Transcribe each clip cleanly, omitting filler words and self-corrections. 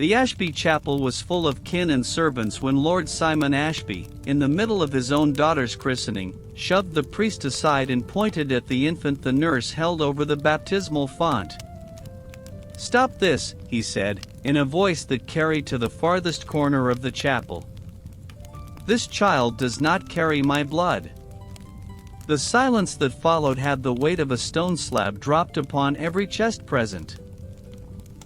The Ashby chapel was full of kin and servants when Lord Simon Ashby, in the middle of his own daughter's christening, shoved the priest aside and pointed at the infant the nurse held over the baptismal font. "Stop this," he said, in a voice that carried to the farthest corner of the chapel. "This child does not carry my blood." The silence that followed had the weight of a stone slab dropped upon every chest present.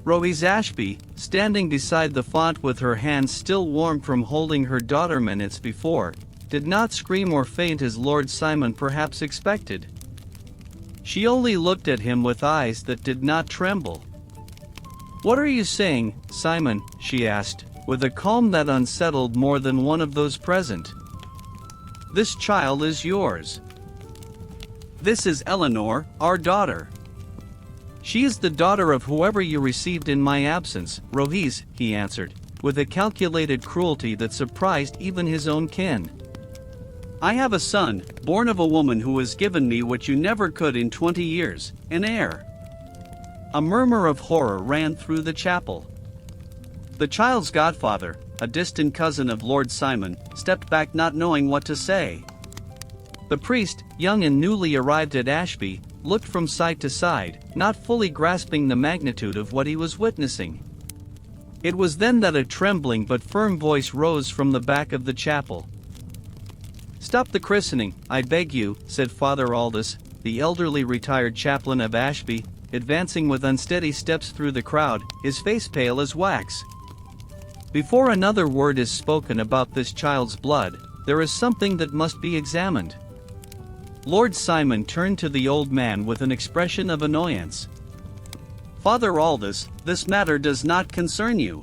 Rose Ashby, standing beside the font with her hands still warm from holding her daughter minutes before, did not scream or faint as Lord Simon perhaps expected. She only looked at him with eyes that did not tremble. "What are you saying, Simon?" she asked, with a calm that unsettled more than one of those present. "This child is yours. This is Eleanor, our daughter. She is the daughter of whoever you received in my absence, Rose," he answered, with a calculated cruelty that surprised even his own kin. "I have a son, born of a woman who has given me what you never could in 20 years, an heir." A murmur of horror ran through the chapel. The child's godfather, a distant cousin of Lord Simon, stepped back not knowing what to say. The priest, young and newly arrived at Ashby, looked from side to side, not fully grasping the magnitude of what he was witnessing. It was then that a trembling but firm voice rose from the back of the chapel. "Stop the christening, I beg you," said Father Aldous, the elderly retired chaplain of Ashby, advancing with unsteady steps through the crowd, his face pale as wax. "Before another word is spoken about this child's blood, there is something that must be examined." Lord Simon turned to the old man with an expression of annoyance. "Father Aldous, this matter does not concern you.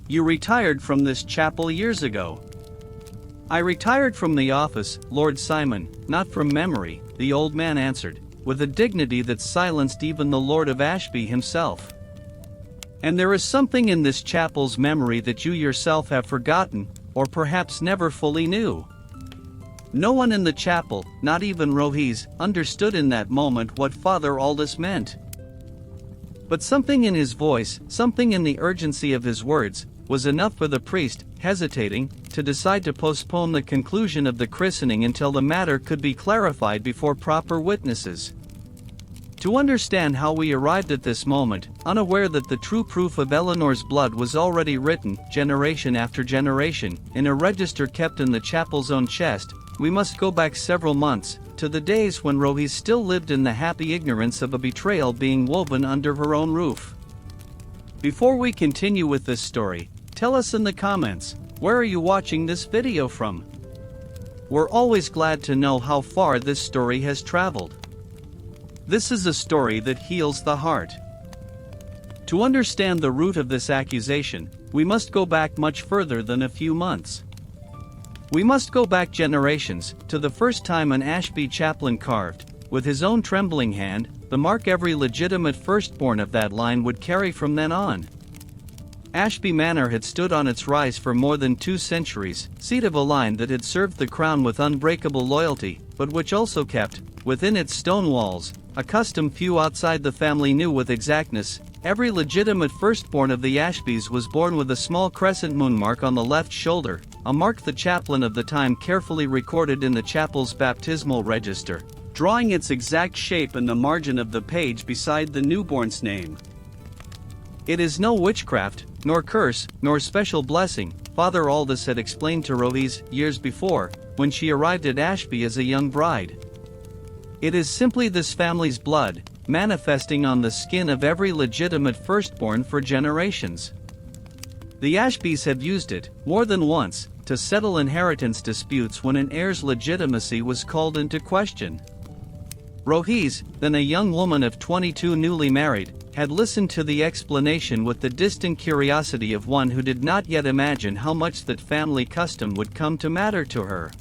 You retired from this chapel years ago." "I retired from the office, Lord Simon, not from memory," the old man answered, with a dignity that silenced even the Lord of Ashby himself. "And there is something in this chapel's memory that you yourself have forgotten, or perhaps never fully knew." No one in the chapel, not even Rose, understood in that moment what Father Aldous meant. But something in his voice, something in the urgency of his words, was enough for the priest, hesitating, to decide to postpone the conclusion of the christening until the matter could be clarified before proper witnesses. To understand how we arrived at this moment, unaware that the true proof of Eleanor's blood was already written, generation after generation, in a register kept in the chapel's own chest, we must go back several months, to the days when Rose still lived in the happy ignorance of a betrayal being woven under her own roof. Before we continue with this story, tell us in the comments, where are you watching this video from? We're always glad to know how far this story has traveled. This is a story that heals the heart. To understand the root of this accusation, we must go back much further than a few months. We must go back generations, to the first time an Ashby chaplain carved, with his own trembling hand, the mark every legitimate firstborn of that line would carry from then on. Ashby Manor had stood on its rise for more than 2 centuries, seat of a line that had served the crown with unbreakable loyalty, but which also kept, within its stone walls, a custom few outside the family knew with exactness. Every legitimate firstborn of the Ashbys was born with a small crescent moon mark on the left shoulder, a mark the chaplain of the time carefully recorded in the chapel's baptismal register, drawing its exact shape in the margin of the page beside the newborn's name. "It is no witchcraft, nor curse, nor special blessing," Father Aldous had explained to Rose years before, when she arrived at Ashby as a young bride. "It is simply this family's blood, manifesting on the skin of every legitimate firstborn for generations." The Ashbys have used it, more than once, to settle inheritance disputes when an heir's legitimacy was called into question. Rose, then a young woman of 22 newly married, had listened to the explanation with the distant curiosity of one who did not yet imagine how much that family custom would come to matter to her.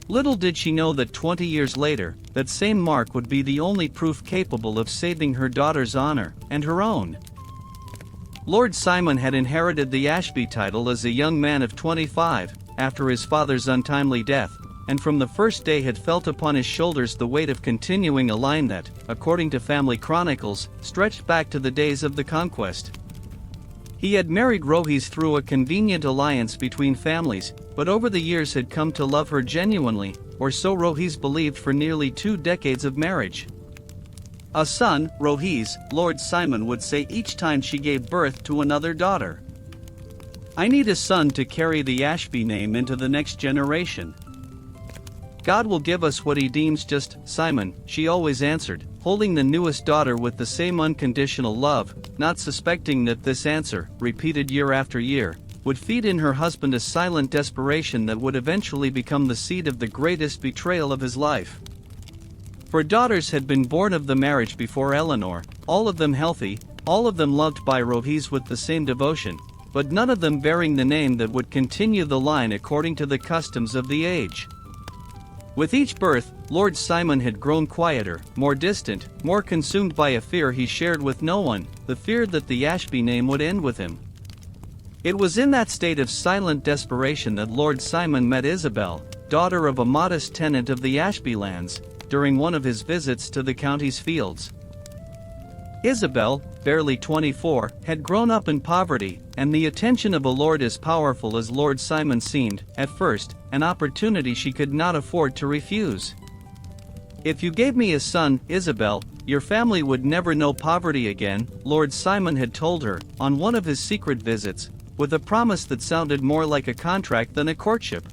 Little did she know that 20 years later, that same mark would be the only proof capable of saving her daughter's honor, and her own. Lord Simon had inherited the Ashby title as a young man of 25, after his father's untimely death, and from the first day had felt upon his shoulders the weight of continuing a line that, according to family chronicles, stretched back to the days of the conquest. He had married Rohis through a convenient alliance between families, but over the years had come to love her genuinely, or so Rohis believed for nearly 2 decades of marriage. A son, Rohis, Lord Simon would say each time she gave birth to another daughter. "I need a son to carry the Ashby name into the next generation. God will give us what he deems just, Simon," she always answered, holding the newest daughter with the same unconditional love, not suspecting that this answer, repeated year after year, would feed in her husband a silent desperation that would eventually become the seed of the greatest betrayal of his life. 4 daughters had been born of the marriage before Eleanor, all of them healthy, all of them loved by Rohis with the same devotion, but none of them bearing the name that would continue the line according to the customs of the age. With each birth, Lord Simon had grown quieter, more distant, more consumed by a fear he shared with no one, the fear that the Ashby name would end with him. It was in that state of silent desperation that Lord Simon met Isabel, daughter of a modest tenant of the Ashby lands, during one of his visits to the county's fields. Isabel, barely 24, had grown up in poverty, and the attention of a lord as powerful as Lord Simon seemed, at first, an opportunity she could not afford to refuse. "If you gave me a son, Isabel, your family would never know poverty again," Lord Simon had told her, on one of his secret visits, with a promise that sounded more like a contract than a courtship.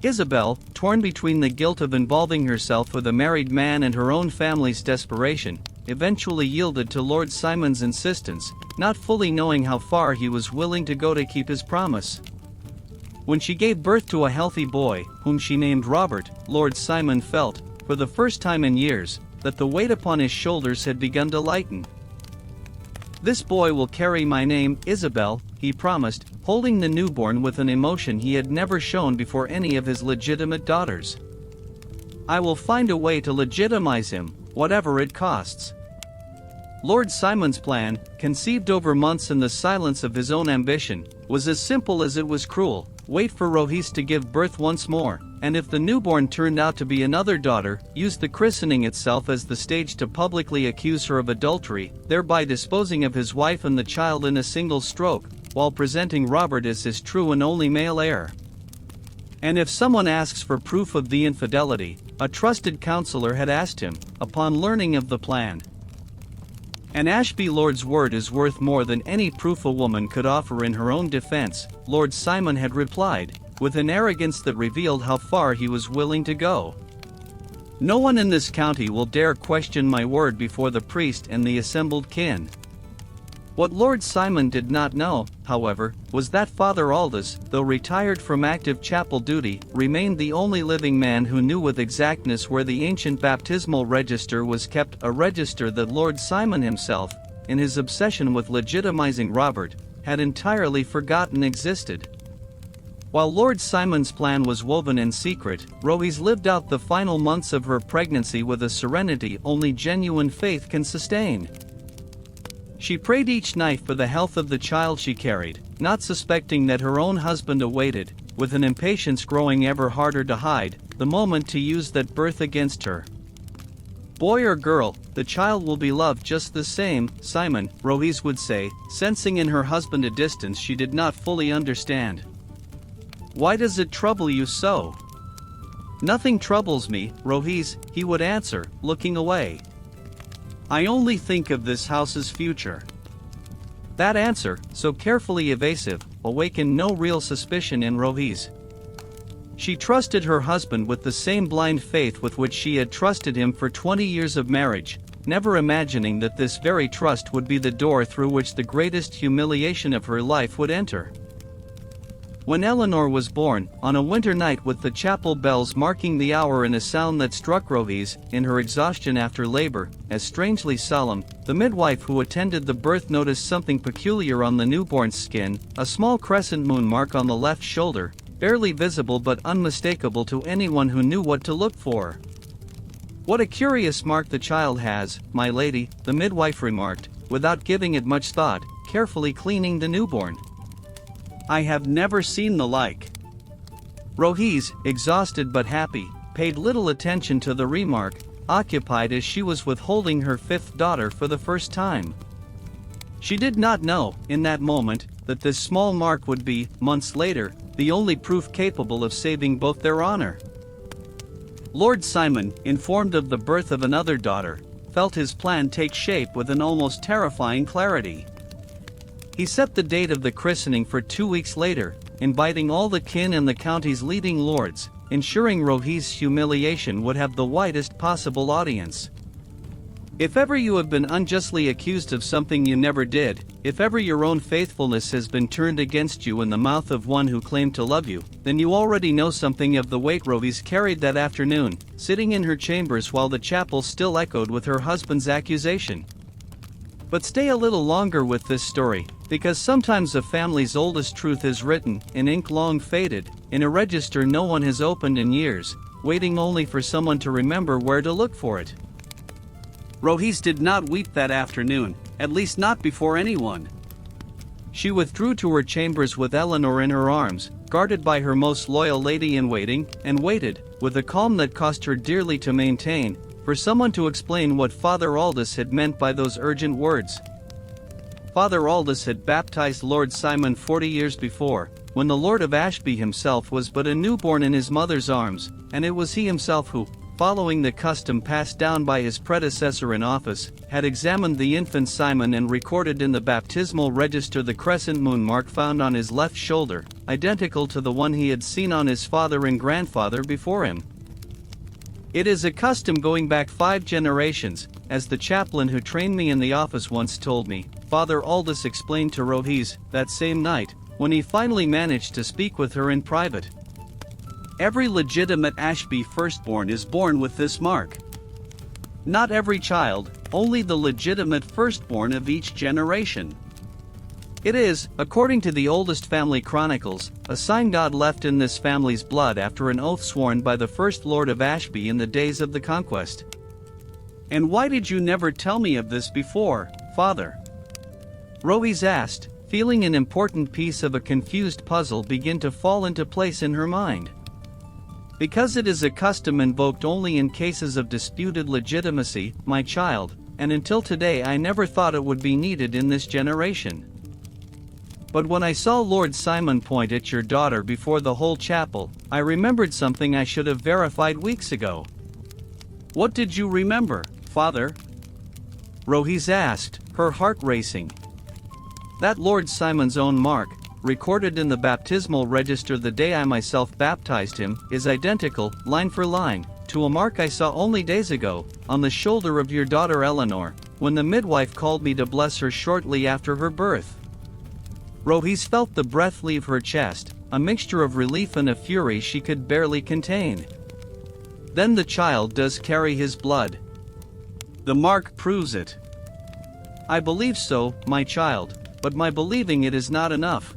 Isabel, torn between the guilt of involving herself with a married man and her own family's desperation, eventually yielded to Lord Simon's insistence, not fully knowing how far he was willing to go to keep his promise. When she gave birth to a healthy boy, whom she named Robert, Lord Simon felt, for the first time in years, that the weight upon his shoulders had begun to lighten. "This boy will carry my name, Isabel," he promised, holding the newborn with an emotion he had never shown before any of his legitimate daughters. "I will find a way to legitimize him, whatever it costs." Lord Simon's plan, conceived over months in the silence of his own ambition, was as simple as it was cruel: wait for Rohis to give birth once more, and if the newborn turned out to be another daughter, use the christening itself as the stage to publicly accuse her of adultery, thereby disposing of his wife and the child in a single stroke, while presenting Robert as his true and only male heir. And if someone asks for proof of the infidelity, a trusted counselor had asked him, upon learning of the plan. "An Ashby lord's word is worth more than any proof a woman could offer in her own defense," Lord Simon had replied, with an arrogance that revealed how far he was willing to go. "No one in this county will dare question my word before the priest and the assembled kin." What Lord Simon did not know, however, was that Father Aldous, though retired from active chapel duty, remained the only living man who knew with exactness where the ancient baptismal register was kept, a register that Lord Simon himself, in his obsession with legitimizing Robert, had entirely forgotten existed. While Lord Simon's plan was woven in secret, Rohis lived out the final months of her pregnancy with a serenity only genuine faith can sustain. She prayed each night for the health of the child she carried, not suspecting that her own husband awaited, with an impatience growing ever harder to hide, the moment to use that birth against her. "Boy or girl, the child will be loved just the same, Simon," Rohis would say, sensing in her husband a distance she did not fully understand. "Why does it trouble you so?" "Nothing troubles me, Rohis," he would answer, looking away. "I only think of this house's future." That answer, so carefully evasive, awakened no real suspicion in Rohis. She trusted her husband with the same blind faith with which she had trusted him for 20 years of marriage, never imagining that this very trust would be the door through which the greatest humiliation of her life would enter. When Eleanor was born, on a winter night with the chapel bells marking the hour in a sound that struck Rohis, in her exhaustion after labor, as strangely solemn, the midwife who attended the birth noticed something peculiar on the newborn's skin, a small crescent moon mark on the left shoulder, barely visible but unmistakable to anyone who knew what to look for. "What a curious mark the child has, my lady," the midwife remarked, without giving it much thought, carefully cleaning the newborn. "I have never seen the like." Rohis, exhausted but happy, paid little attention to the remark, occupied as she was with holding her 5th daughter for the first time. She did not know, in that moment, that this small mark would be, months later, the only proof capable of saving both their honor. Lord Simon, informed of the birth of another daughter, felt his plan take shape with an almost terrifying clarity. He set the date of the christening for 2 weeks later, inviting all the kin and the county's leading lords, ensuring Rohi's humiliation would have the widest possible audience. If ever you have been unjustly accused of something you never did, if ever your own faithfulness has been turned against you in the mouth of one who claimed to love you, then you already know something of the weight Rohi's carried that afternoon, sitting in her chambers while the chapel still echoed with her husband's accusation. But stay a little longer with this story, because sometimes a family's oldest truth is written, in ink long faded, in a register no one has opened in years, waiting only for someone to remember where to look for it. Rohi did not weep that afternoon, at least not before anyone. She withdrew to her chambers with Eleanor in her arms, guarded by her most loyal lady-in-waiting, and waited, with a calm that cost her dearly to maintain, for someone to explain what Father Aldous had meant by those urgent words. Father Aldous had baptized Lord Simon 40 years before, when the Lord of Ashby himself was but a newborn in his mother's arms, and it was he himself who, following the custom passed down by his predecessor in office, had examined the infant Simon and recorded in the baptismal register the crescent moon mark found on his left shoulder, identical to the one he had seen on his father and grandfather before him. It is a custom going back 5 generations, as the chaplain who trained me in the office once told me, Father Aldous explained to Rohi that same night, when he finally managed to speak with her in private. Every legitimate Ashby firstborn is born with this mark. Not every child, only the legitimate firstborn of each generation. It is, according to the oldest family chronicles, a sign God left in this family's blood after an oath sworn by the first Lord of Ashby in the days of the conquest. And why did you never tell me of this before, Father? Rohi asked, feeling an important piece of a confused puzzle begin to fall into place in her mind. Because it is a custom invoked only in cases of disputed legitimacy, my child, and until today I never thought it would be needed in this generation. But when I saw Lord Simon point at your daughter before the whole chapel, I remembered something I should have verified weeks ago. What did you remember, Father? Rohi asked, her heart racing. That Lord Simon's own mark, recorded in the baptismal register the day I myself baptized him, is identical, line for line, to a mark I saw only days ago, on the shoulder of your daughter Eleanor, when the midwife called me to bless her shortly after her birth. Rohi felt the breath leave her chest, a mixture of relief and a fury she could barely contain. Then the child does carry his blood. The mark proves it. I believe so, my child, but my believing it is not enough.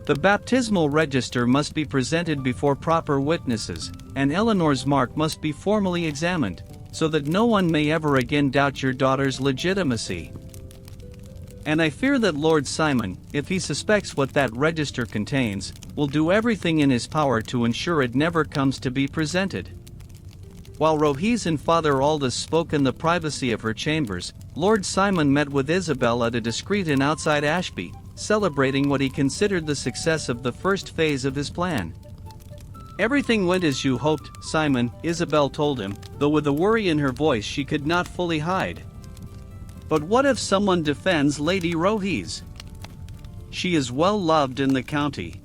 The baptismal register must be presented before proper witnesses, and Eleanor's mark must be formally examined, so that no one may ever again doubt your daughter's legitimacy. And I fear that Lord Simon, if he suspects what that register contains, will do everything in his power to ensure it never comes to be presented. While Rohi and Father Aldous spoke in the privacy of her chambers, Lord Simon met with Isabel at a discreet inn outside Ashby, celebrating what he considered the success of the first phase of his plan. Everything went as you hoped, Simon, Isabel told him, though with a worry in her voice she could not fully hide. But what if someone defends Lady Rohi? She is well loved in the county.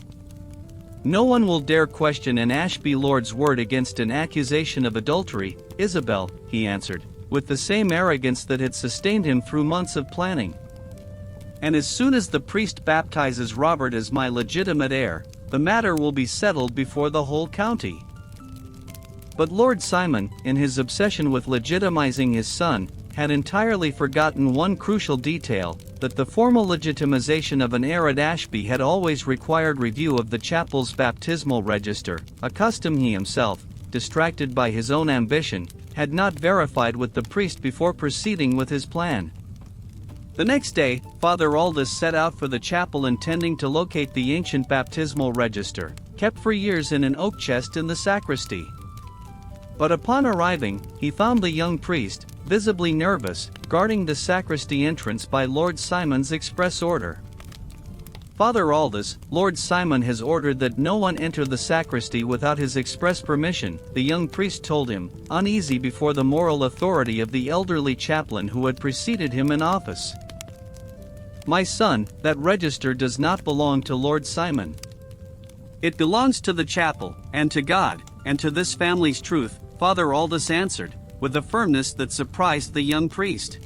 No one will dare question an Ashby lord's word against an accusation of adultery, Isabel, he answered, with the same arrogance that had sustained him through months of planning. And as soon as the priest baptizes Robert as my legitimate heir, the matter will be settled before the whole county. But Lord Simon, in his obsession with legitimizing his son, had entirely forgotten one crucial detail, that the formal legitimization of an heir at Ashby had always required review of the chapel's baptismal register, a custom he himself, distracted by his own ambition, had not verified with the priest before proceeding with his plan. The next day, Father Aldous set out for the chapel intending to locate the ancient baptismal register, kept for years in an oak chest in the sacristy. But upon arriving, he found the young priest, visibly nervous, guarding the sacristy entrance by Lord Simon's express order. "Father Aldous, Lord Simon has ordered that no one enter the sacristy without his express permission," the young priest told him, uneasy before the moral authority of the elderly chaplain who had preceded him in office. "My son, that register does not belong to Lord Simon. It belongs to the chapel, and to God, and to this family's truth," Father Aldous answered, with a firmness that surprised the young priest.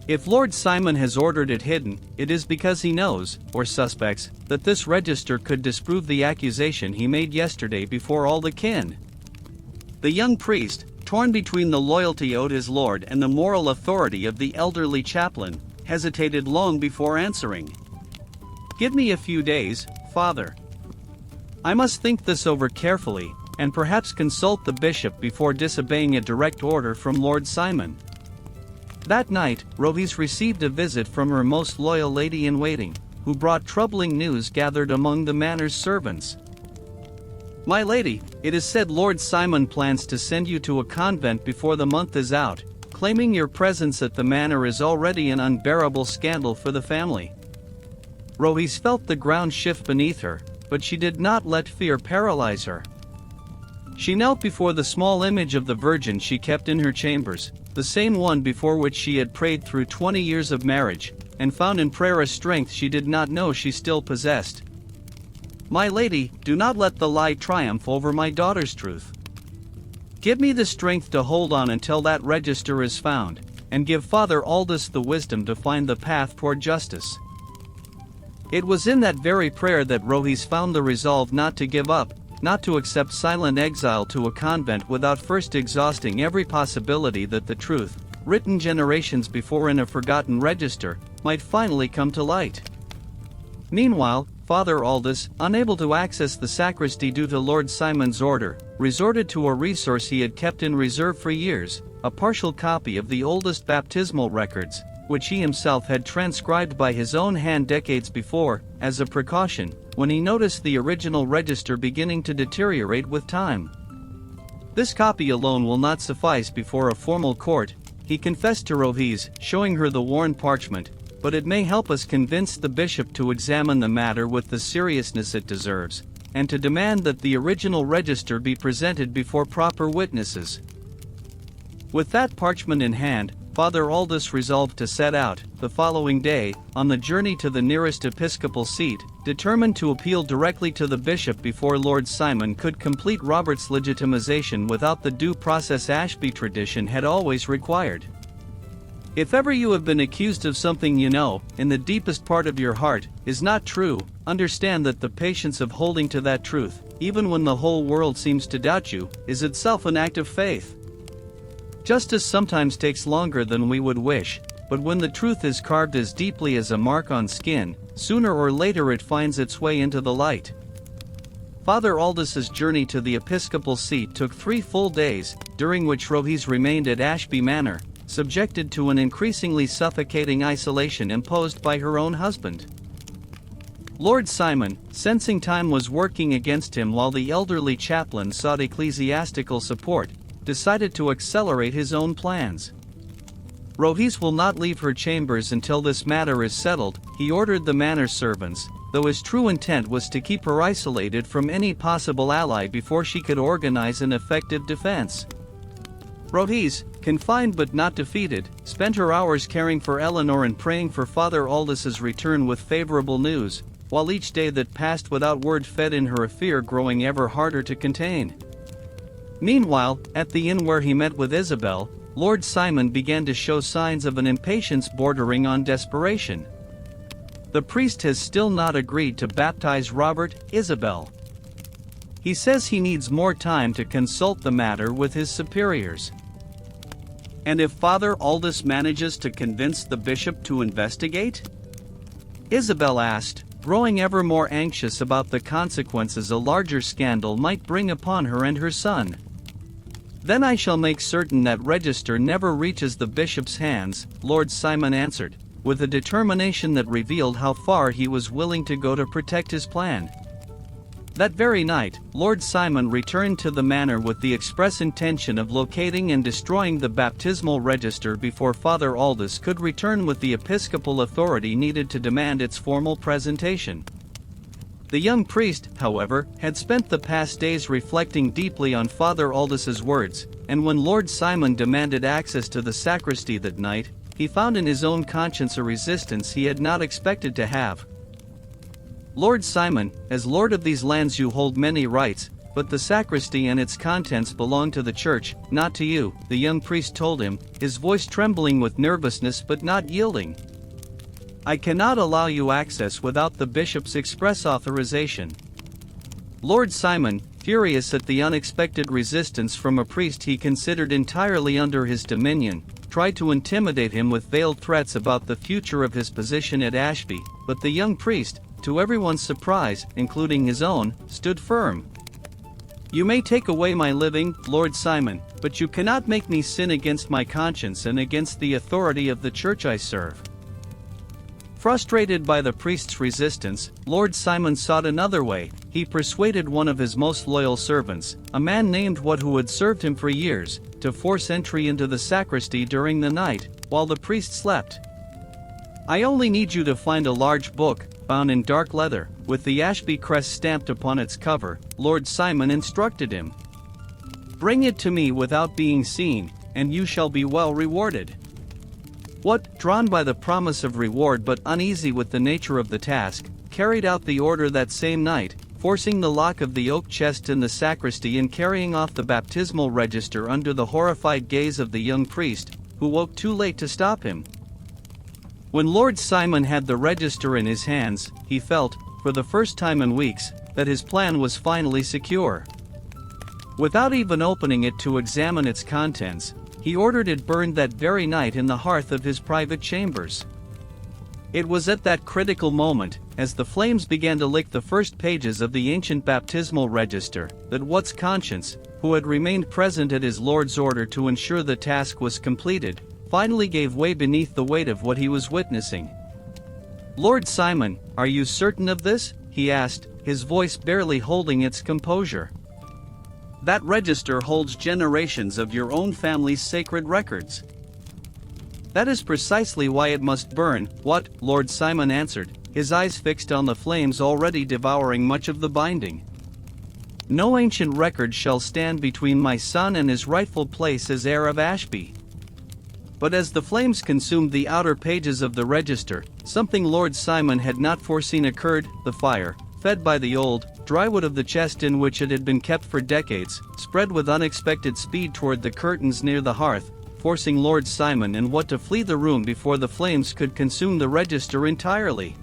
"If Lord Simon has ordered it hidden, it is because he knows, or suspects, that this register could disprove the accusation he made yesterday before all the kin." The young priest, torn between the loyalty owed his lord and the moral authority of the elderly chaplain, hesitated long before answering. "Give me a few days, Father. I must think this over carefully, and perhaps consult the bishop before disobeying a direct order from Lord Simon." That night, Rohis received a visit from her most loyal lady-in-waiting, who brought troubling news gathered among the manor's servants. "My lady, it is said Lord Simon plans to send you to a convent before the month is out, claiming your presence at the manor is already an unbearable scandal for the family." Rohis felt the ground shift beneath her, but she did not let fear paralyze her. She knelt before the small image of the Virgin she kept in her chambers, the same one before which she had prayed through 20 years of marriage, and found in prayer a strength she did not know she still possessed. "My lady, do not let the lie triumph over my daughter's truth. Give me the strength to hold on until that register is found, and give Father Aldous the wisdom to find the path toward justice." It was in that very prayer that Rohis found the resolve not to give up, not to accept silent exile to a convent without first exhausting every possibility that the truth, written generations before in a forgotten register, might finally come to light. Meanwhile, Father Aldous, unable to access the sacristy due to Lord Simon's order, resorted to a resource he had kept in reserve for years, a partial copy of the oldest baptismal records, which he himself had transcribed by his own hand decades before, as a precaution, when he noticed the original register beginning to deteriorate with time. "This copy alone will not suffice before a formal court," he confessed to Rohis, showing her the worn parchment, "but it may help us convince the bishop to examine the matter with the seriousness it deserves, and to demand that the original register be presented before proper witnesses." With that parchment in hand, Father Aldous resolved to set out, the following day, on the journey to the nearest episcopal seat, determined to appeal directly to the bishop before Lord Simon could complete Robert's legitimization without the due process Ashby tradition had always required. If ever you have been accused of something you know, in the deepest part of your heart, is not true, understand that the patience of holding to that truth, even when the whole world seems to doubt you, is itself an act of faith. Justice sometimes takes longer than we would wish, but when the truth is carved as deeply as a mark on skin, sooner or later it finds its way into the light. Father Aldous's journey to the episcopal seat took 3 full days, during which Rohis remained at Ashby Manor, subjected to an increasingly suffocating isolation imposed by her own husband. Lord Simon, sensing time was working against him while the elderly chaplain sought ecclesiastical support, decided to accelerate his own plans. "Rohis will not leave her chambers until this matter is settled," he ordered the manor servants, though his true intent was to keep her isolated from any possible ally before she could organize an effective defense. Rohis, confined but not defeated, spent her hours caring for Eleanor and praying for Father Aldous's return with favorable news, while each day that passed without word fed in her a fear growing ever harder to contain. Meanwhile, at the inn where he met with Isabel, Lord Simon began to show signs of an impatience bordering on desperation. "The priest has still not agreed to baptize Robert, Isabel. He says he needs more time to consult the matter with his superiors." "And if Father Aldous manages to convince the bishop to investigate?" Isabel asked, growing ever more anxious about the consequences a larger scandal might bring upon her and her son. "Then I shall make certain that register never reaches the bishop's hands," Lord Simon answered, with a determination that revealed how far he was willing to go to protect his plan. That very night, Lord Simon returned to the manor with the express intention of locating and destroying the baptismal register before Father Aldous could return with the episcopal authority needed to demand its formal presentation. The young priest, however, had spent the past days reflecting deeply on Father Aldous's words, and when Lord Simon demanded access to the sacristy that night, he found in his own conscience a resistance he had not expected to have. "Lord Simon, as lord of these lands you hold many rights, but the sacristy and its contents belong to the church, not to you," the young priest told him, his voice trembling with nervousness but not yielding. "I cannot allow you access without the bishop's express authorization." Lord Simon, furious at the unexpected resistance from a priest he considered entirely under his dominion, tried to intimidate him with veiled threats about the future of his position at Ashby, but the young priest, to everyone's surprise, including his own, stood firm. "You may take away my living, Lord Simon, but you cannot make me sin against my conscience and against the authority of the church I serve." Frustrated by the priest's resistance, Lord Simon sought another way. He persuaded one of his most loyal servants, a man named What who had served him for years, to force entry into the sacristy during the night, while the priest slept. "I only need you to find a large book, bound in dark leather, with the Ashby crest stamped upon its cover," Lord Simon instructed him. "Bring it to me without being seen, and you shall be well rewarded." What, drawn by the promise of reward but uneasy with the nature of the task, carried out the order that same night, forcing the lock of the oak chest in the sacristy and carrying off the baptismal register under the horrified gaze of the young priest, who woke too late to stop him. When Lord Simon had the register in his hands, he felt, for the first time in weeks, that his plan was finally secure. Without even opening it to examine its contents, he ordered it burned that very night in the hearth of his private chambers. It was at that critical moment, as the flames began to lick the first pages of the ancient baptismal register, that Wat's conscience, who had remained present at his lord's order to ensure the task was completed, finally gave way beneath the weight of what he was witnessing. "Lord Simon, are you certain of this?" he asked, his voice barely holding its composure. "That register holds generations of your own family's sacred records." "That is precisely why it must burn." "What?" Lord Simon answered, his eyes fixed on the flames already devouring much of the binding. "No ancient record shall stand between my son and his rightful place as heir of Ashby." But as the flames consumed the outer pages of the register, something Lord Simon had not foreseen occurred. The fire, fed by the old, dry wood of the chest in which it had been kept for decades, spread with unexpected speed toward the curtains near the hearth, forcing Lord Simon and What to flee the room before the flames could consume the register entirely.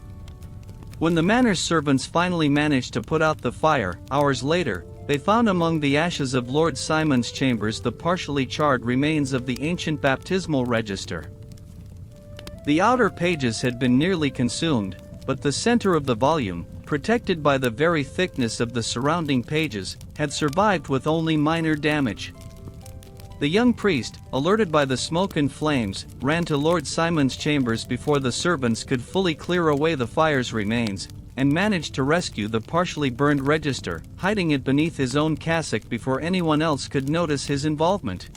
When the manor's servants finally managed to put out the fire, hours later, they found among the ashes of Lord Simon's chambers the partially charred remains of the ancient baptismal register. The outer pages had been nearly consumed, but the center of the volume, protected by the very thickness of the surrounding pages, had survived with only minor damage. The young priest, alerted by the smoke and flames, ran to Lord Simon's chambers before the servants could fully clear away the fire's remains, and managed to rescue the partially burned register, hiding it beneath his own cassock before anyone else could notice his involvement.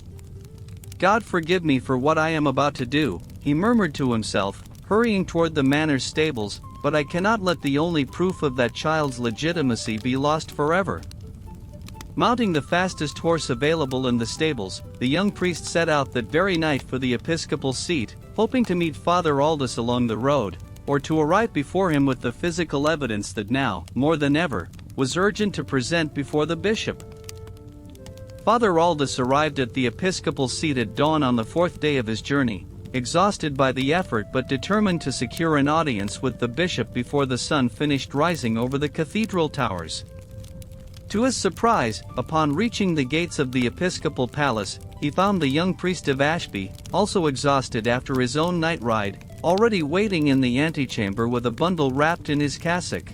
"God forgive me for what I am about to do," he murmured to himself, hurrying toward the manor's stables, "but I cannot let the only proof of that child's legitimacy be lost forever." Mounting the fastest horse available in the stables, the young priest set out that very night for the episcopal seat, hoping to meet Father Aldous along the road, or to arrive before him with the physical evidence that now, more than ever, was urgent to present before the bishop. Father Aldous arrived at the episcopal seat at dawn on the fourth day of his journey, exhausted by the effort but determined to secure an audience with the bishop before the sun finished rising over the cathedral towers. To his surprise, upon reaching the gates of the episcopal palace, he found the young priest of Ashby, also exhausted after his own night ride, already waiting in the antechamber with a bundle wrapped in his cassock.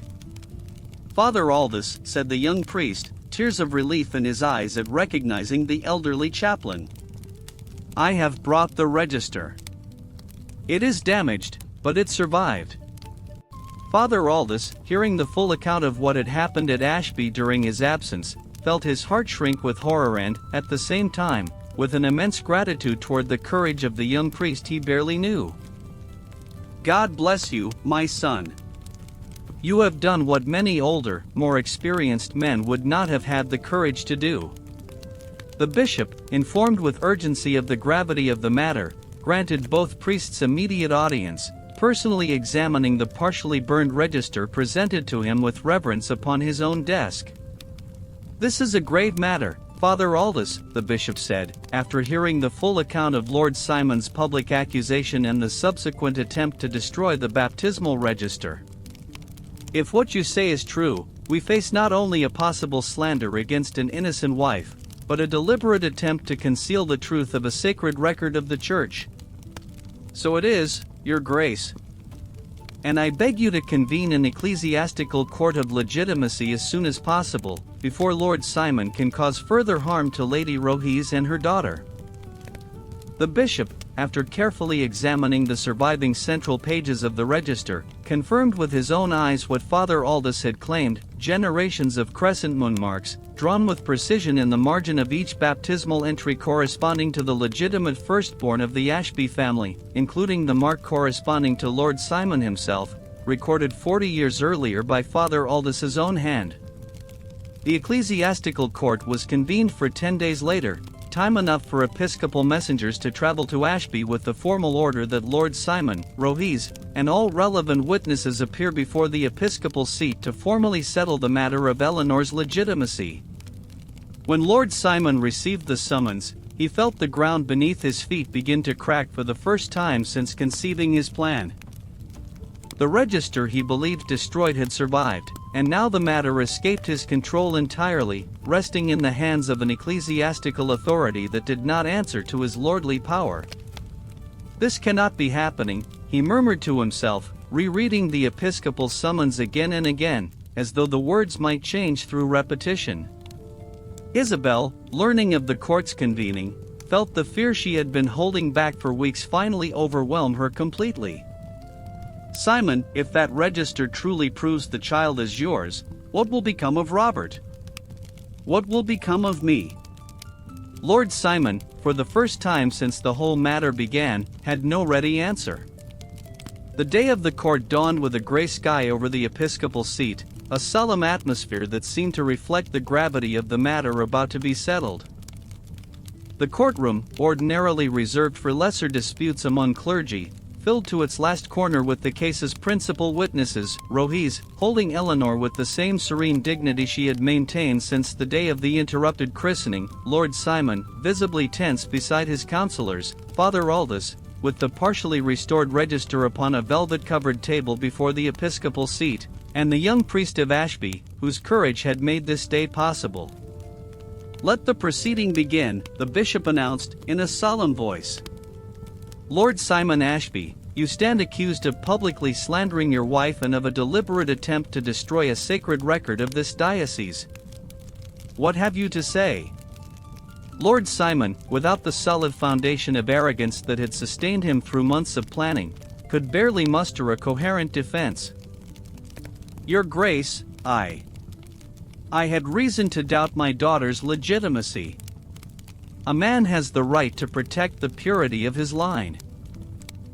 "Father Aldous," said the young priest, tears of relief in his eyes at recognizing the elderly chaplain. "I have brought the register. It is damaged, but it survived." Father Aldous, hearing the full account of what had happened at Ashby during his absence, felt his heart shrink with horror and, at the same time, with an immense gratitude toward the courage of the young priest he barely knew. "God bless you, my son. You have done what many older, more experienced men would not have had the courage to do." The bishop, informed with urgency of the gravity of the matter, granted both priests immediate audience, personally examining the partially burned register presented to him with reverence upon his own desk. "This is a grave matter, Father Aldous," the bishop said, after hearing the full account of Lord Simon's public accusation and the subsequent attempt to destroy the baptismal register. "If what you say is true, we face not only a possible slander against an innocent wife, but a deliberate attempt to conceal the truth of a sacred record of the Church. So it is, Your Grace. And I beg you to convene an ecclesiastical court of legitimacy as soon as possible, before Lord Simon can cause further harm to Lady Rohise and her daughter." The bishop, after carefully examining the surviving central pages of the register, confirmed with his own eyes what Father Aldous had claimed: generations of crescent moon marks, drawn with precision in the margin of each baptismal entry corresponding to the legitimate firstborn of the Ashby family, including the mark corresponding to Lord Simon himself, recorded 40 years earlier by Father Aldous's own hand. The ecclesiastical court was convened for 10 days later, time enough for episcopal messengers to travel to Ashby with the formal order that Lord Simon, Rohise, and all relevant witnesses appear before the episcopal seat to formally settle the matter of Eleanor's legitimacy. When Lord Simon received the summons, he felt the ground beneath his feet begin to crack for the first time since conceiving his plan. The register he believed destroyed had survived, and now the matter escaped his control entirely, resting in the hands of an ecclesiastical authority that did not answer to his lordly power. "This cannot be happening," he murmured to himself, rereading the episcopal summons again and again, as though the words might change through repetition. Isabel, learning of the court's convening, felt the fear she had been holding back for weeks finally overwhelm her completely. "Simon, if that register truly proves the child is yours, what will become of Robert? What will become of me?" Lord Simon, for the first time since the whole matter began, had no ready answer. The day of the court dawned with a gray sky over the episcopal seat, a solemn atmosphere that seemed to reflect the gravity of the matter about to be settled. The courtroom, ordinarily reserved for lesser disputes among clergy, filled to its last corner with the case's principal witnesses, Rohise, holding Eleanor with the same serene dignity she had maintained since the day of the interrupted christening, Lord Simon, visibly tense beside his counselors, Father Aldous, with the partially restored register upon a velvet-covered table before the episcopal seat, and the young priest of Ashby, whose courage had made this day possible. "Let the proceeding begin," the bishop announced, in a solemn voice. "Lord Simon Ashby, you stand accused of publicly slandering your wife and of a deliberate attempt to destroy a sacred record of this diocese. What have you to say?" Lord Simon, without the solid foundation of arrogance that had sustained him through months of planning, could barely muster a coherent defense. "Your Grace, I had reason to doubt my daughter's legitimacy. A man has the right to protect the purity of his line.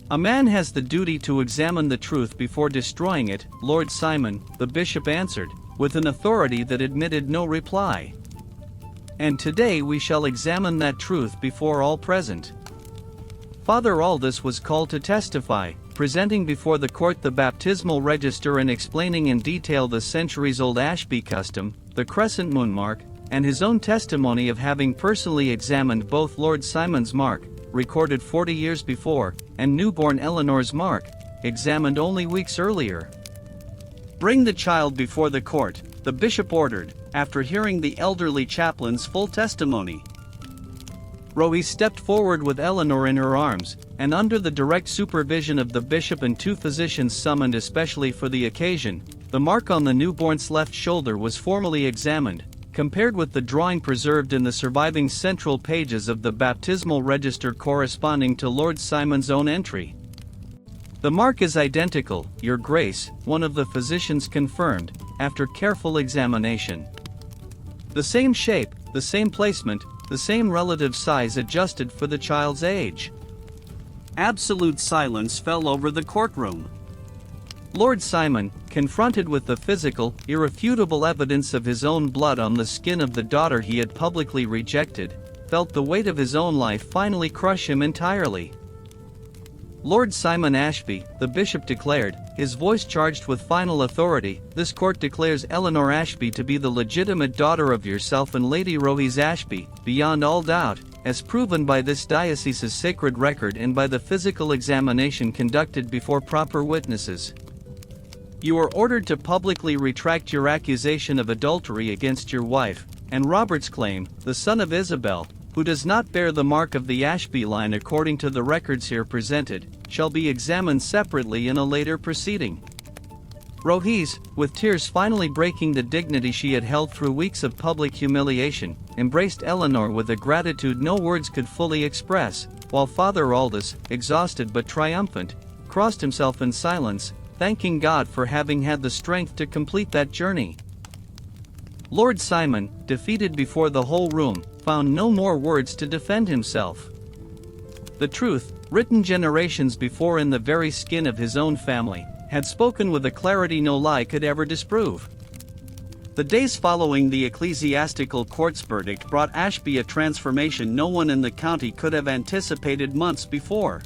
A man has the duty to examine the truth before destroying it," Lord Simon, the bishop answered, with an authority that admitted no reply. "And today we shall examine that truth before all present." Father Aldous was called to testify, presenting before the court the baptismal register and explaining in detail the centuries-old Ashby custom, the crescent moon mark, and his own testimony of having personally examined both Lord Simon's mark, recorded 40 years before, and newborn Eleanor's mark, examined only weeks earlier. "Bring the child before the court," the bishop ordered, after hearing the elderly chaplain's full testimony. Rohise stepped forward with Eleanor in her arms, and under the direct supervision of the bishop and 2 physicians summoned especially for the occasion, the mark on the newborn's left shoulder was formally examined, compared with the drawing preserved in the surviving central pages of the baptismal register corresponding to Lord Simon's own entry. "The mark is identical, Your Grace," one of the physicians confirmed, after careful examination. "The same shape, the same placement, the same relative size adjusted for the child's age." Absolute silence fell over the courtroom. Lord Simon, confronted with the physical, irrefutable evidence of his own blood on the skin of the daughter he had publicly rejected, felt the weight of his own life finally crush him entirely. "Lord Simon Ashby," the bishop declared, his voice charged with final authority, "this court declares Eleanor Ashby to be the legitimate daughter of yourself and Lady Rohise Ashby, beyond all doubt, as proven by this diocese's sacred record and by the physical examination conducted before proper witnesses. You are ordered to publicly retract your accusation of adultery against your wife, and Robert's claim, the son of Isabel, who does not bear the mark of the Ashby line according to the records here presented, shall be examined separately in a later proceeding." Rohise, with tears finally breaking the dignity she had held through weeks of public humiliation, embraced Eleanor with a gratitude no words could fully express, while Father Aldous, exhausted but triumphant, crossed himself in silence, thanking God for having had the strength to complete that journey. Lord Simon, defeated before the whole room, found no more words to defend himself. The truth, written generations before in the very skin of his own family, had spoken with a clarity no lie could ever disprove. The days following the ecclesiastical court's verdict brought Ashby a transformation no one in the county could have anticipated months before.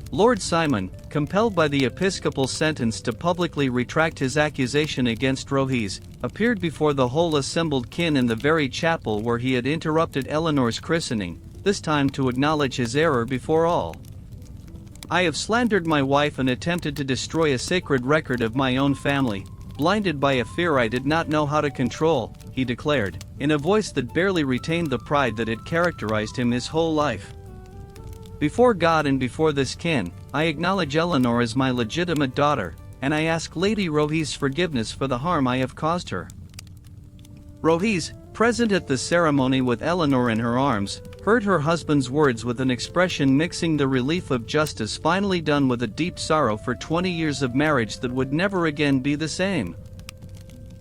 Lord Simon, compelled by the episcopal sentence to publicly retract his accusation against Rohise, appeared before the whole assembled kin in the very chapel where he had interrupted Eleanor's christening, this time to acknowledge his error before all. "I have slandered my wife and attempted to destroy a sacred record of my own family, blinded by a fear I did not know how to control," he declared, in a voice that barely retained the pride that had characterized him his whole life. "Before God and before this kin, I acknowledge Eleanor as my legitimate daughter, and I ask Lady Rohise's forgiveness for the harm I have caused her." Rohise, present at the ceremony with Eleanor in her arms, heard her husband's words with an expression mixing the relief of justice finally done with a deep sorrow for 20 years of marriage that would never again be the same.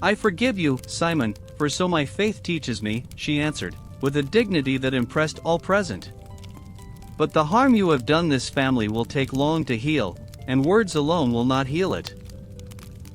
"I forgive you, Simon, for so my faith teaches me," she answered, with a dignity that impressed all present. "But the harm you have done this family will take long to heal, and words alone will not heal it."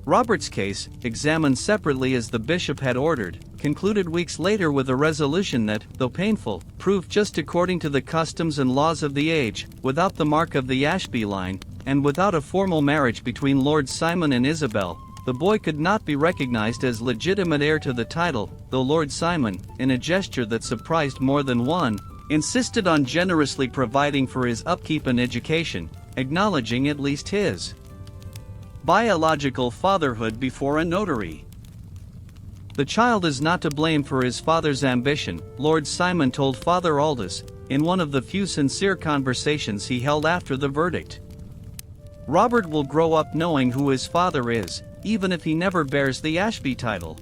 Robert's case, examined separately as the bishop had ordered, concluded weeks later with a resolution that, though painful, proved just according to the customs and laws of the age, without the mark of the Ashby line, and without a formal marriage between Lord Simon and Isabel, the boy could not be recognized as legitimate heir to the title, though Lord Simon, in a gesture that surprised more than one, insisted on generously providing for his upkeep and education, acknowledging at least his biological fatherhood before a notary. "The child is not to blame for his father's ambition," Lord Simon told Father Aldous, in one of the few sincere conversations he held after the verdict. "Robert will grow up knowing who his father is, even if he never bears the Ashby title."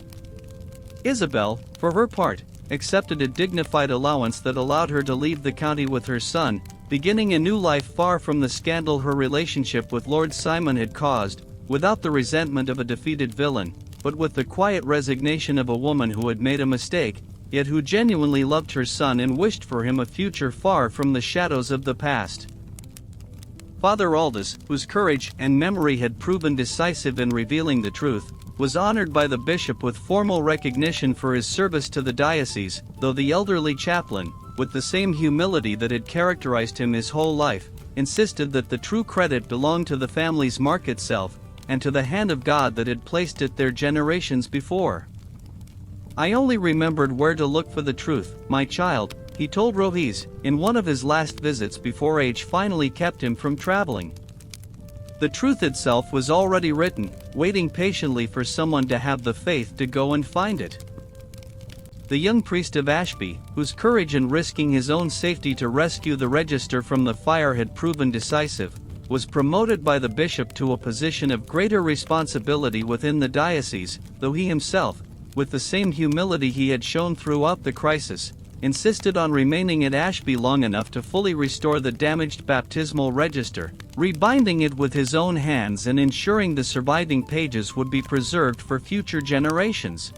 Isabel, for her part, accepted a dignified allowance that allowed her to leave the county with her son, beginning a new life far from the scandal her relationship with Lord Simon had caused, without the resentment of a defeated villain, but with the quiet resignation of a woman who had made a mistake, yet who genuinely loved her son and wished for him a future far from the shadows of the past. Father Aldous, whose courage and memory had proven decisive in revealing the truth, was honored by the bishop with formal recognition for his service to the diocese, though the elderly chaplain, with the same humility that had characterized him his whole life, insisted that the true credit belonged to the family's mark itself, and to the hand of God that had placed it there generations before. "I only remembered where to look for the truth, my child," he told Rohise, in one of his last visits before age finally kept him from traveling. The truth itself was already written, waiting patiently for someone to have the faith to go and find it. The young priest of Ashby, whose courage in risking his own safety to rescue the register from the fire had proven decisive, was promoted by the bishop to a position of greater responsibility within the diocese, though he himself, with the same humility he had shown throughout the crisis, insisted on remaining at Ashby long enough to fully restore the damaged baptismal register, rebinding it with his own hands and ensuring the surviving pages would be preserved for future generations.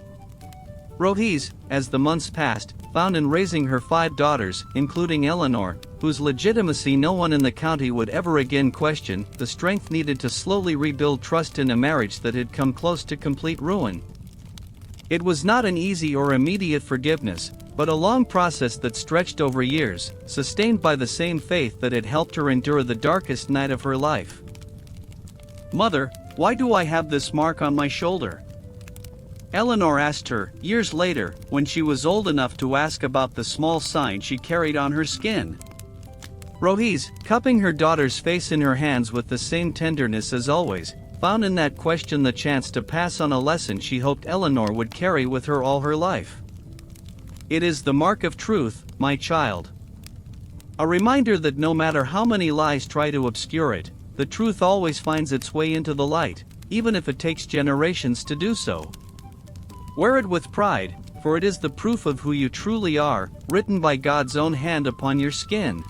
Rohis, as the months passed, found in raising her 5 daughters, including Eleanor, whose legitimacy no one in the county would ever again question, the strength needed to slowly rebuild trust in a marriage that had come close to complete ruin. It was not an easy or immediate forgiveness, but a long process that stretched over years, sustained by the same faith that had helped her endure the darkest night of her life. "Mother, why do I have this mark on my shoulder?" Eleanor asked her, years later, when she was old enough to ask about the small sign she carried on her skin. Rohis, cupping her daughter's face in her hands with the same tenderness as always, found in that question the chance to pass on a lesson she hoped Eleanor would carry with her all her life. "It is the mark of truth, my child. A reminder that no matter how many lies try to obscure it, the truth always finds its way into the light, even if it takes generations to do so. Wear it with pride, for it is the proof of who you truly are, written by God's own hand upon your skin."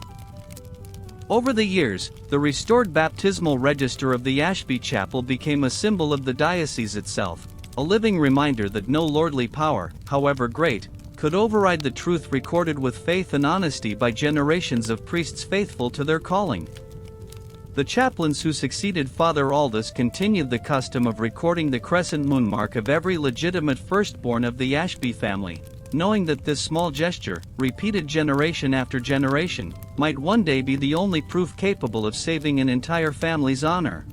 Over the years, the restored baptismal register of the Ashby Chapel became a symbol of the diocese itself, a living reminder that no lordly power, however great, could override the truth recorded with faith and honesty by generations of priests faithful to their calling. The chaplains who succeeded Father Aldous continued the custom of recording the crescent moon mark of every legitimate firstborn of the Ashby family, knowing that this small gesture, repeated generation after generation, might one day be the only proof capable of saving an entire family's honor.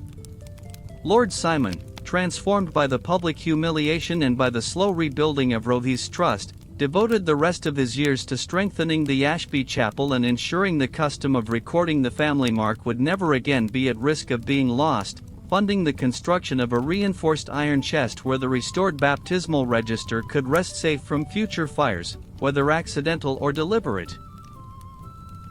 Lord Simon, transformed by the public humiliation and by the slow rebuilding of Rohi's trust, devoted the rest of his years to strengthening the Ashby Chapel and ensuring the custom of recording the family mark would never again be at risk of being lost, funding the construction of a reinforced iron chest where the restored baptismal register could rest safe from future fires, whether accidental or deliberate.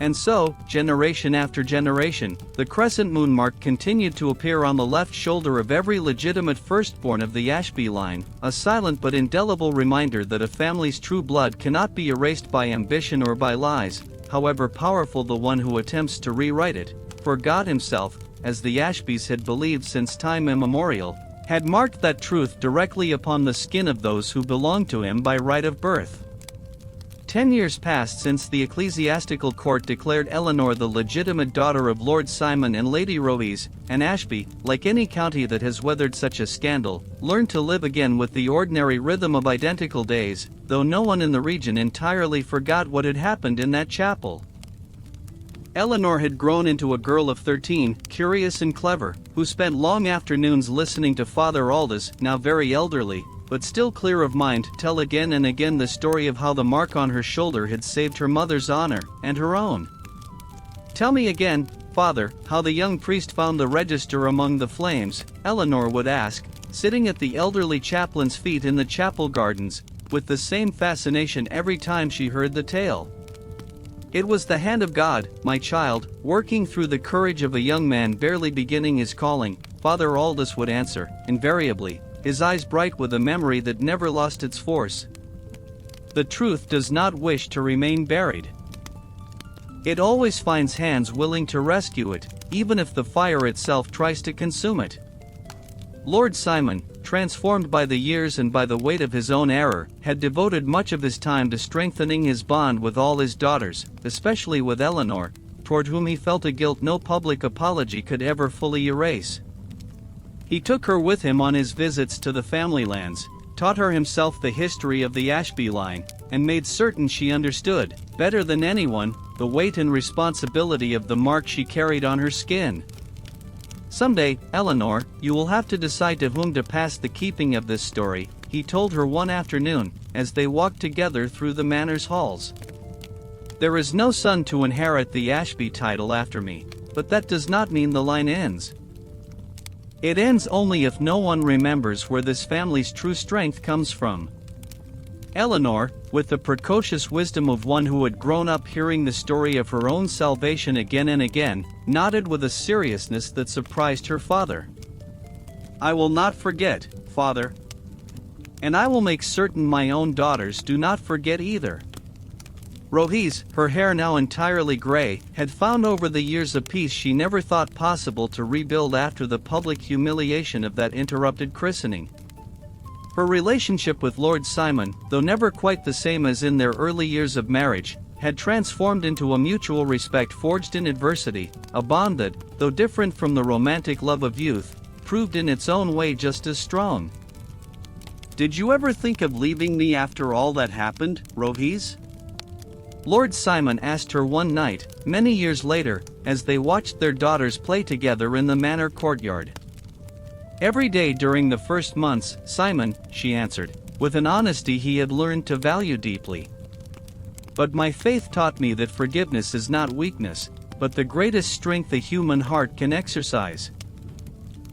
And so, generation after generation, the crescent moon mark continued to appear on the left shoulder of every legitimate firstborn of the Ashby line, a silent but indelible reminder that a family's true blood cannot be erased by ambition or by lies, however powerful the one who attempts to rewrite it, for God himself, as the Ashbys had believed since time immemorial, had marked that truth directly upon the skin of those who belonged to him by right of birth. 10 years passed since the ecclesiastical court declared Eleanor the legitimate daughter of Lord Simon and Lady Rohis, and Ashby, like any county that has weathered such a scandal, learned to live again with the ordinary rhythm of identical days, though no one in the region entirely forgot what had happened in that chapel. Eleanor had grown into a girl of 13, curious and clever, who spent long afternoons listening to Father Aldous, now very elderly, but still clear of mind, tell again and again the story of how the mark on her shoulder had saved her mother's honor, and her own. "Tell me again, Father, how the young priest found the register among the flames," Eleanor would ask, sitting at the elderly chaplain's feet in the chapel gardens, with the same fascination every time she heard the tale. "It was the hand of God, my child, working through the courage of a young man barely beginning his calling," Father Aldous would answer, invariably, his eyes bright with a memory that never lost its force. "The truth does not wish to remain buried. It always finds hands willing to rescue it, even if the fire itself tries to consume it." Lord Simon, transformed by the years and by the weight of his own error, had devoted much of his time to strengthening his bond with all his daughters, especially with Eleanor, toward whom he felt a guilt no public apology could ever fully erase. He took her with him on his visits to the family lands, taught her himself the history of the Ashby line, and made certain she understood, better than anyone, the weight and responsibility of the mark she carried on her skin. "Someday, Eleanor, you will have to decide to whom to pass the keeping of this story," he told her one afternoon, as they walked together through the manor's halls. "There is no son to inherit the Ashby title after me, but that does not mean the line ends. It ends only if no one remembers where this family's true strength comes from." Eleanor, with the precocious wisdom of one who had grown up hearing the story of her own salvation again and again, nodded with a seriousness that surprised her father. "I will not forget, Father. And I will make certain my own daughters do not forget either." Rohis, her hair now entirely gray, had found over the years a peace she never thought possible to rebuild after the public humiliation of that interrupted christening. Her relationship with Lord Simon, though never quite the same as in their early years of marriage, had transformed into a mutual respect forged in adversity, a bond that, though different from the romantic love of youth, proved in its own way just as strong. "Did you ever think of leaving me after all that happened, Rohis?" Lord Simon asked her one night, many years later, as they watched their daughters play together in the manor courtyard. "Every day during the first months, Simon," she answered, with an honesty he had learned to value deeply. "But my faith taught me that forgiveness is not weakness, but the greatest strength a human heart can exercise.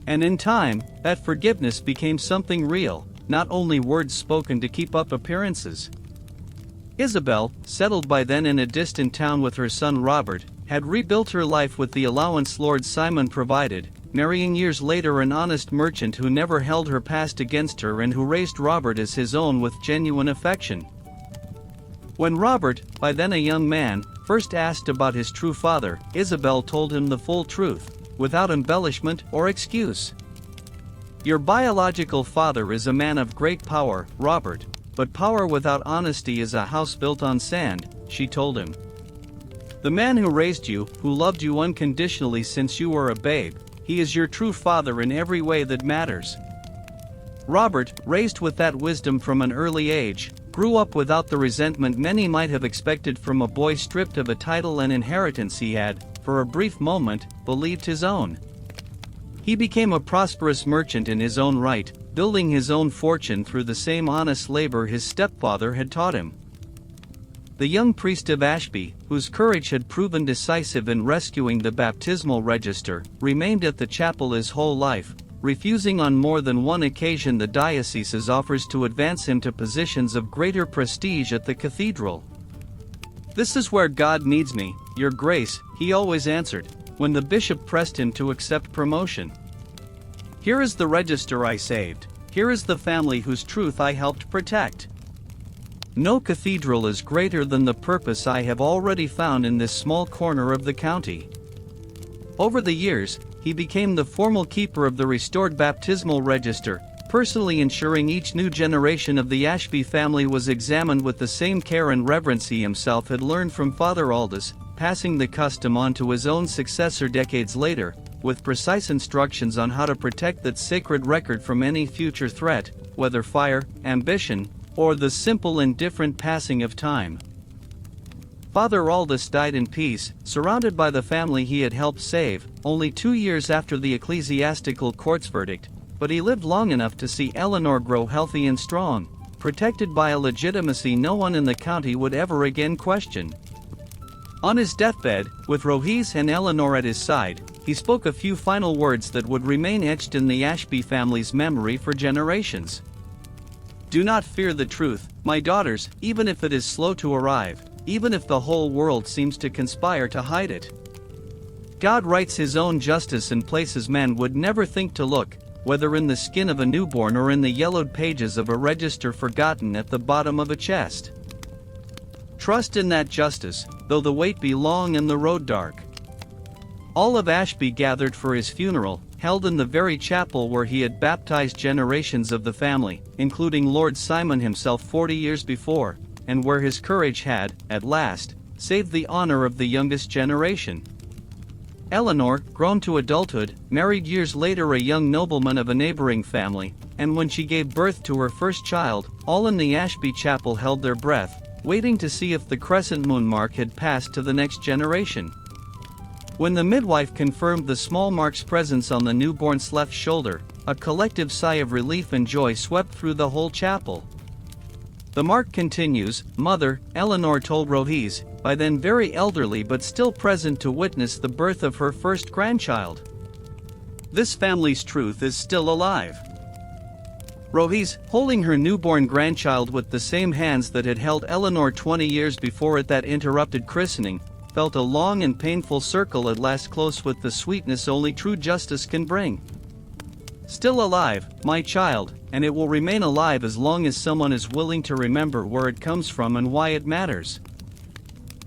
And in time, that forgiveness became something real, not only words spoken to keep up appearances." Isabel, settled by then in a distant town with her son Robert, had rebuilt her life with the allowance Lord Simon provided, marrying years later an honest merchant who never held her past against her and who raised Robert as his own with genuine affection. When Robert, by then a young man, first asked about his true father, Isabel told him the full truth, without embellishment or excuse. "Your biological father is a man of great power, Robert, but power without honesty is a house built on sand," she told him. "The man who raised you, who loved you unconditionally since you were a babe, he is your true father in every way that matters." Robert, raised with that wisdom from an early age, grew up without the resentment many might have expected from a boy stripped of a title and inheritance he had, for a brief moment, believed his own. He became a prosperous merchant in his own right, building his own fortune through the same honest labor his stepfather had taught him. The young priest of Ashby, whose courage had proven decisive in rescuing the baptismal register, remained at the chapel his whole life, refusing on more than one occasion the diocese's offers to advance him to positions of greater prestige at the cathedral. "This is where God needs me, Your Grace," he always answered, when the bishop pressed him to accept promotion. "Here is the register I saved, here is the family whose truth I helped protect. No cathedral is greater than the purpose I have already found in this small corner of the county." Over the years, he became the formal keeper of the restored baptismal register, personally ensuring each new generation of the Ashby family was examined with the same care and reverence he himself had learned from Father Aldous, passing the custom on to his own successor decades later, with precise instructions on how to protect that sacred record from any future threat, whether fire, ambition, or the simple indifferent passing of time. Father Aldous died in peace, surrounded by the family he had helped save, only 2 years after the ecclesiastical court's verdict, but he lived long enough to see Eleanor grow healthy and strong, protected by a legitimacy no one in the county would ever again question. On his deathbed, with Rohis and Eleanor at his side, he spoke a few final words that would remain etched in the Ashby family's memory for generations. "Do not fear the truth, my daughters, even if it is slow to arrive, even if the whole world seems to conspire to hide it. God writes his own justice in places man would never think to look, whether in the skin of a newborn or in the yellowed pages of a register forgotten at the bottom of a chest. Trust in that justice, though the wait be long and the road dark." All of Ashby gathered for his funeral, held in the very chapel where he had baptized generations of the family, including Lord Simon himself 40 years before, and where his courage had, at last, saved the honor of the youngest generation. Eleanor, grown to adulthood, married years later a young nobleman of a neighboring family, and when she gave birth to her first child, all in the Ashby chapel held their breath, waiting to see if the crescent moon mark had passed to the next generation. When the midwife confirmed the small mark's presence on the newborn's left shoulder, a collective sigh of relief and joy swept through the whole chapel. "The mark continues, Mother," Eleanor told Rohis, by then very elderly but still present to witness the birth of her first grandchild. "This family's truth is still alive." Rohis, holding her newborn grandchild with the same hands that had held Eleanor 20 years before at that interrupted christening, felt a long and painful circle at last close with the sweetness only true justice can bring. "Still alive, my child, and it will remain alive as long as someone is willing to remember where it comes from and why it matters."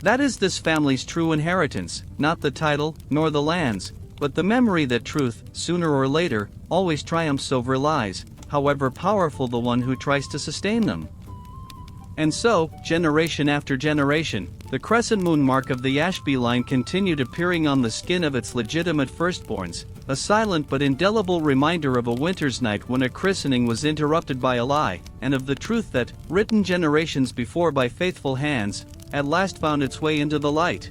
That is this family's true inheritance, not the title, nor the lands, but the memory that truth, sooner or later, always triumphs over lies, however powerful the one who tries to sustain them. And so, generation after generation, the crescent moon mark of the Ashby line continued appearing on the skin of its legitimate firstborns, a silent but indelible reminder of a winter's night when a christening was interrupted by a lie, and of the truth that, written generations before by faithful hands, at last found its way into the light.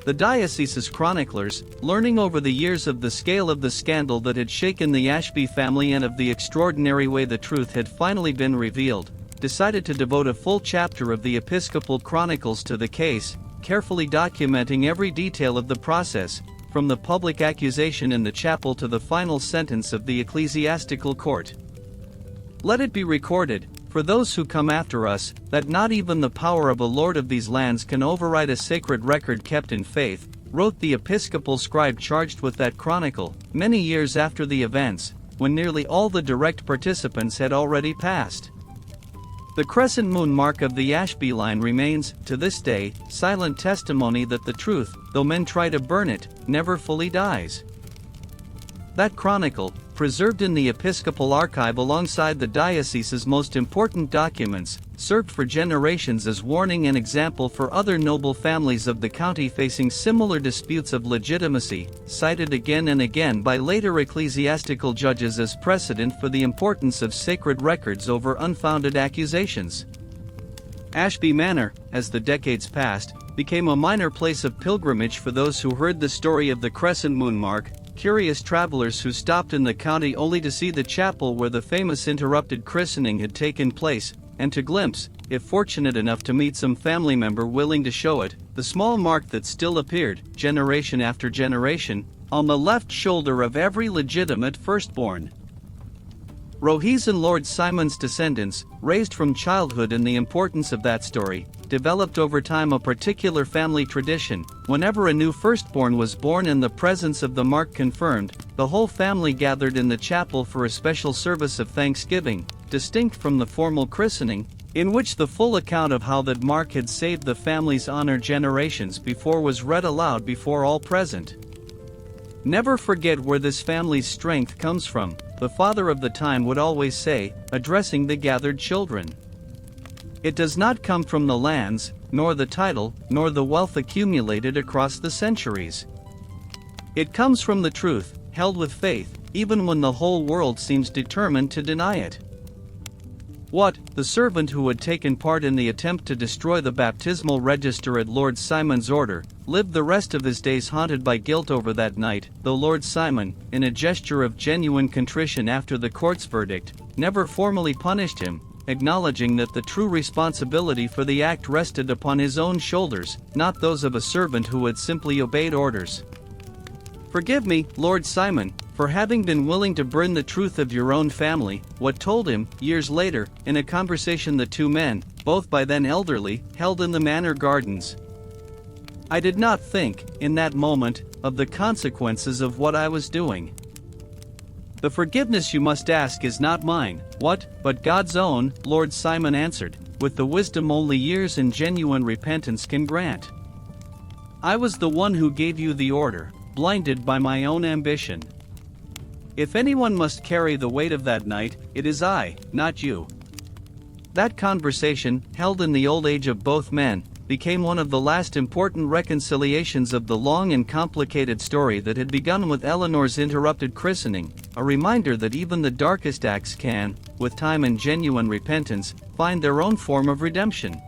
The diocese's chroniclers, learning over the years of the scale of the scandal that had shaken the Ashby family and of the extraordinary way the truth had finally been revealed, decided to devote a full chapter of the episcopal chronicles to the case, carefully documenting every detail of the process, from the public accusation in the chapel to the final sentence of the ecclesiastical court. Let it be recorded, for those who come after us, that not even the power of a lord of these lands can override a sacred record kept in faith, wrote the episcopal scribe charged with that chronicle, many years after the events, when nearly all the direct participants had already passed. The crescent moon mark of the Ashby line remains, to this day, silent testimony that the truth, though men try to burn it, never fully dies. That chronicle, preserved in the episcopal archive alongside the diocese's most important documents, served for generations as warning and example for other noble families of the county facing similar disputes of legitimacy, cited again and again by later ecclesiastical judges as precedent for the importance of sacred records over unfounded accusations. Ashby Manor, as the decades passed, became a minor place of pilgrimage for those who heard the story of the crescent moon mark, curious travelers who stopped in the county only to see the chapel where the famous interrupted christening had taken place, and to glimpse, if fortunate enough to meet some family member willing to show it, the small mark that still appeared, generation after generation, on the left shoulder of every legitimate firstborn. Rohe's and Lord Simon's descendants, raised from childhood in the importance of that story, developed over time a particular family tradition. Whenever a new firstborn was born and the presence of the mark confirmed, the whole family gathered in the chapel for a special service of thanksgiving, distinct from the formal christening, in which the full account of how that mark had saved the family's honor generations before was read aloud before all present. Never forget where this family's strength comes from, the father of the time would always say, addressing the gathered children. It does not come from the lands, nor the title, nor the wealth accumulated across the centuries. It comes from the truth, held with faith, even when the whole world seems determined to deny it. What, the servant who had taken part in the attempt to destroy the baptismal register at Lord Simon's order, lived the rest of his days haunted by guilt over that night, though Lord Simon, in a gesture of genuine contrition after the court's verdict, never formally punished him, acknowledging that the true responsibility for the act rested upon his own shoulders, not those of a servant who had simply obeyed orders. Forgive me, Lord Simon, for having been willing to burn the truth of your own family, what told him, years later, in a conversation the two men, both by then elderly, held in the manor gardens. I did not think, in that moment, of the consequences of what I was doing. The forgiveness you must ask is not mine, but God's own, Lord Simon answered, with the wisdom only years and genuine repentance can grant. I was the one who gave you the order, blinded by my own ambition. If anyone must carry the weight of that night, it is I, not you. That conversation, held in the old age of both men, became one of the last important reconciliations of the long and complicated story that had begun with Eleanor's interrupted christening, a reminder that even the darkest acts can, with time and genuine repentance, find their own form of redemption.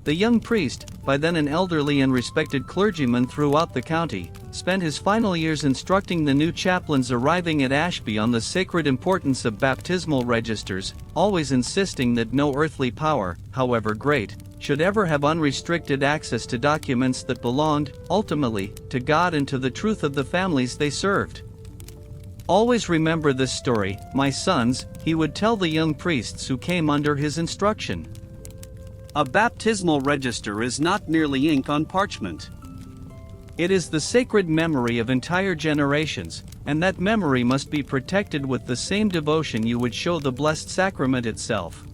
The young priest, by then an elderly and respected clergyman throughout the county, spent his final years instructing the new chaplains arriving at Ashby on the sacred importance of baptismal registers, always insisting that no earthly power, however great, should ever have unrestricted access to documents that belonged, ultimately, to God and to the truth of the families they served. Always remember this story, my sons, he would tell the young priests who came under his instruction. A baptismal register is not merely ink on parchment. It is the sacred memory of entire generations, and that memory must be protected with the same devotion you would show the Blessed Sacrament itself.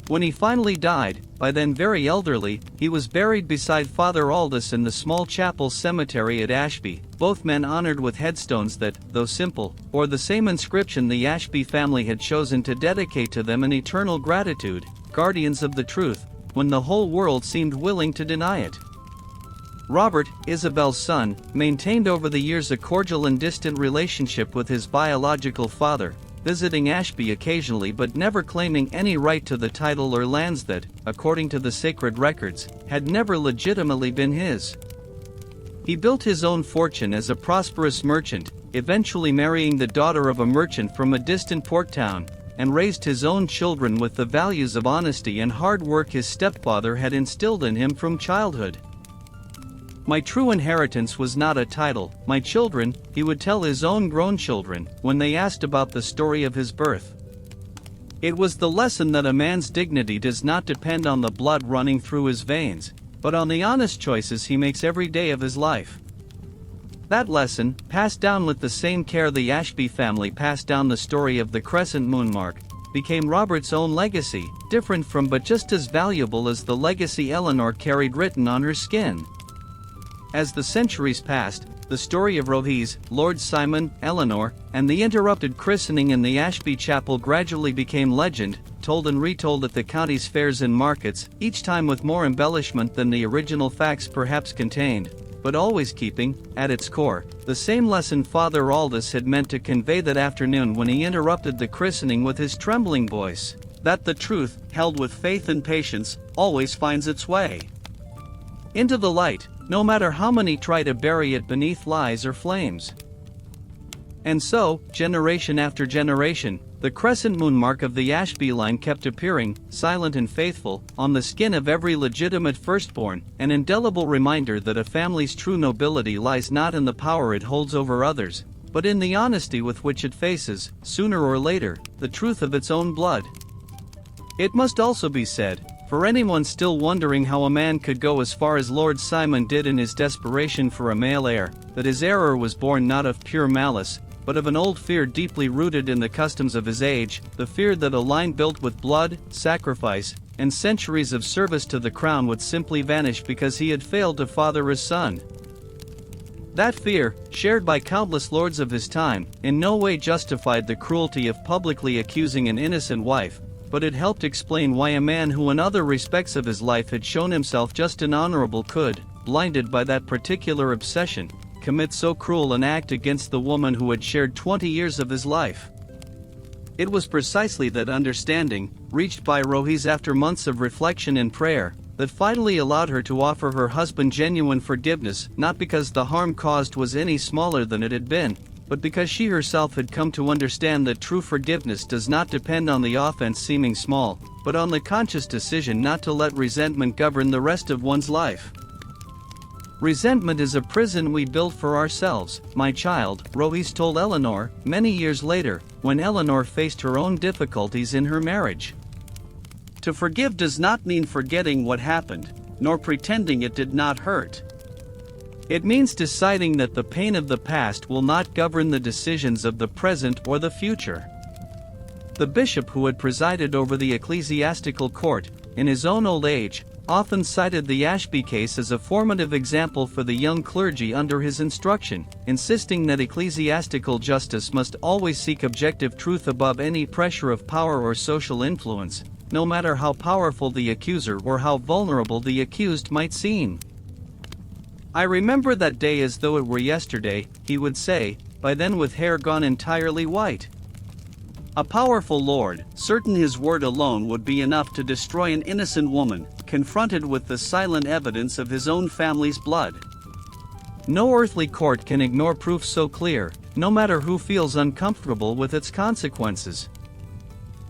When he finally died, by then very elderly, he was buried beside Father Aldous in the small chapel cemetery at Ashby, both men honored with headstones that, though simple, bore the same inscription the Ashby family had chosen to dedicate to them in eternal gratitude, guardians of the truth, when the whole world seemed willing to deny it. Robert, Isabel's son, maintained over the years a cordial and distant relationship with his biological father, visiting Ashby occasionally but never claiming any right to the title or lands that, according to the sacred records, had never legitimately been his. He built his own fortune as a prosperous merchant, eventually marrying the daughter of a merchant from a distant port town, and raised his own children with the values of honesty and hard work his stepfather had instilled in him from childhood. My true inheritance was not a title, my children, he would tell his own grown children, when they asked about the story of his birth. It was the lesson that a man's dignity does not depend on the blood running through his veins, but on the honest choices he makes every day of his life. That lesson, passed down with the same care the Ashby family passed down the story of the crescent moon mark, became Robert's own legacy, different from but just as valuable as the legacy Eleanor carried written on her skin. As the centuries passed, the story of Rohis, Lord Simon, Eleanor, and the interrupted christening in the Ashby Chapel gradually became legend, told and retold at the county's fairs and markets, each time with more embellishment than the original facts perhaps contained, but always keeping, at its core, the same lesson Father Aldous had meant to convey that afternoon when he interrupted the christening with his trembling voice, that the truth, held with faith and patience, always finds its way into the light, no matter how many try to bury it beneath lies or flames. And so, generation after generation, the crescent moon mark of the Ashby line kept appearing, silent and faithful, on the skin of every legitimate firstborn, an indelible reminder that a family's true nobility lies not in the power it holds over others, but in the honesty with which it faces, sooner or later, the truth of its own blood. It must also be said, for anyone still wondering how a man could go as far as Lord Simon did in his desperation for a male heir, that his error was born not of pure malice, but of an old fear deeply rooted in the customs of his age, the fear that a line built with blood, sacrifice, and centuries of service to the crown would simply vanish because he had failed to father his son. That fear, shared by countless lords of his time, in no way justified the cruelty of publicly accusing an innocent wife, but it helped explain why a man who in other respects of his life had shown himself just and honorable could, blinded by that particular obsession, commit so cruel an act against the woman who had shared 20 years of his life. It was precisely that understanding, reached by Rohis after months of reflection and prayer, that finally allowed her to offer her husband genuine forgiveness, not because the harm caused was any smaller than it had been, but because she herself had come to understand that true forgiveness does not depend on the offense seeming small, but on the conscious decision not to let resentment govern the rest of one's life. Resentment is a prison we build for ourselves, my child, Rohis told Eleanor, many years later, when Eleanor faced her own difficulties in her marriage. To forgive does not mean forgetting what happened, nor pretending it did not hurt. It means deciding that the pain of the past will not govern the decisions of the present or the future. The bishop who had presided over the ecclesiastical court, in his own old age, often cited the Ashby case as a formative example for the young clergy under his instruction, insisting that ecclesiastical justice must always seek objective truth above any pressure of power or social influence, no matter how powerful the accuser or how vulnerable the accused might seem. I remember that day as though it were yesterday, he would say, by then with hair gone entirely white. A powerful lord, certain his word alone would be enough to destroy an innocent woman, confronted with the silent evidence of his own family's blood. No earthly court can ignore proof so clear, no matter who feels uncomfortable with its consequences.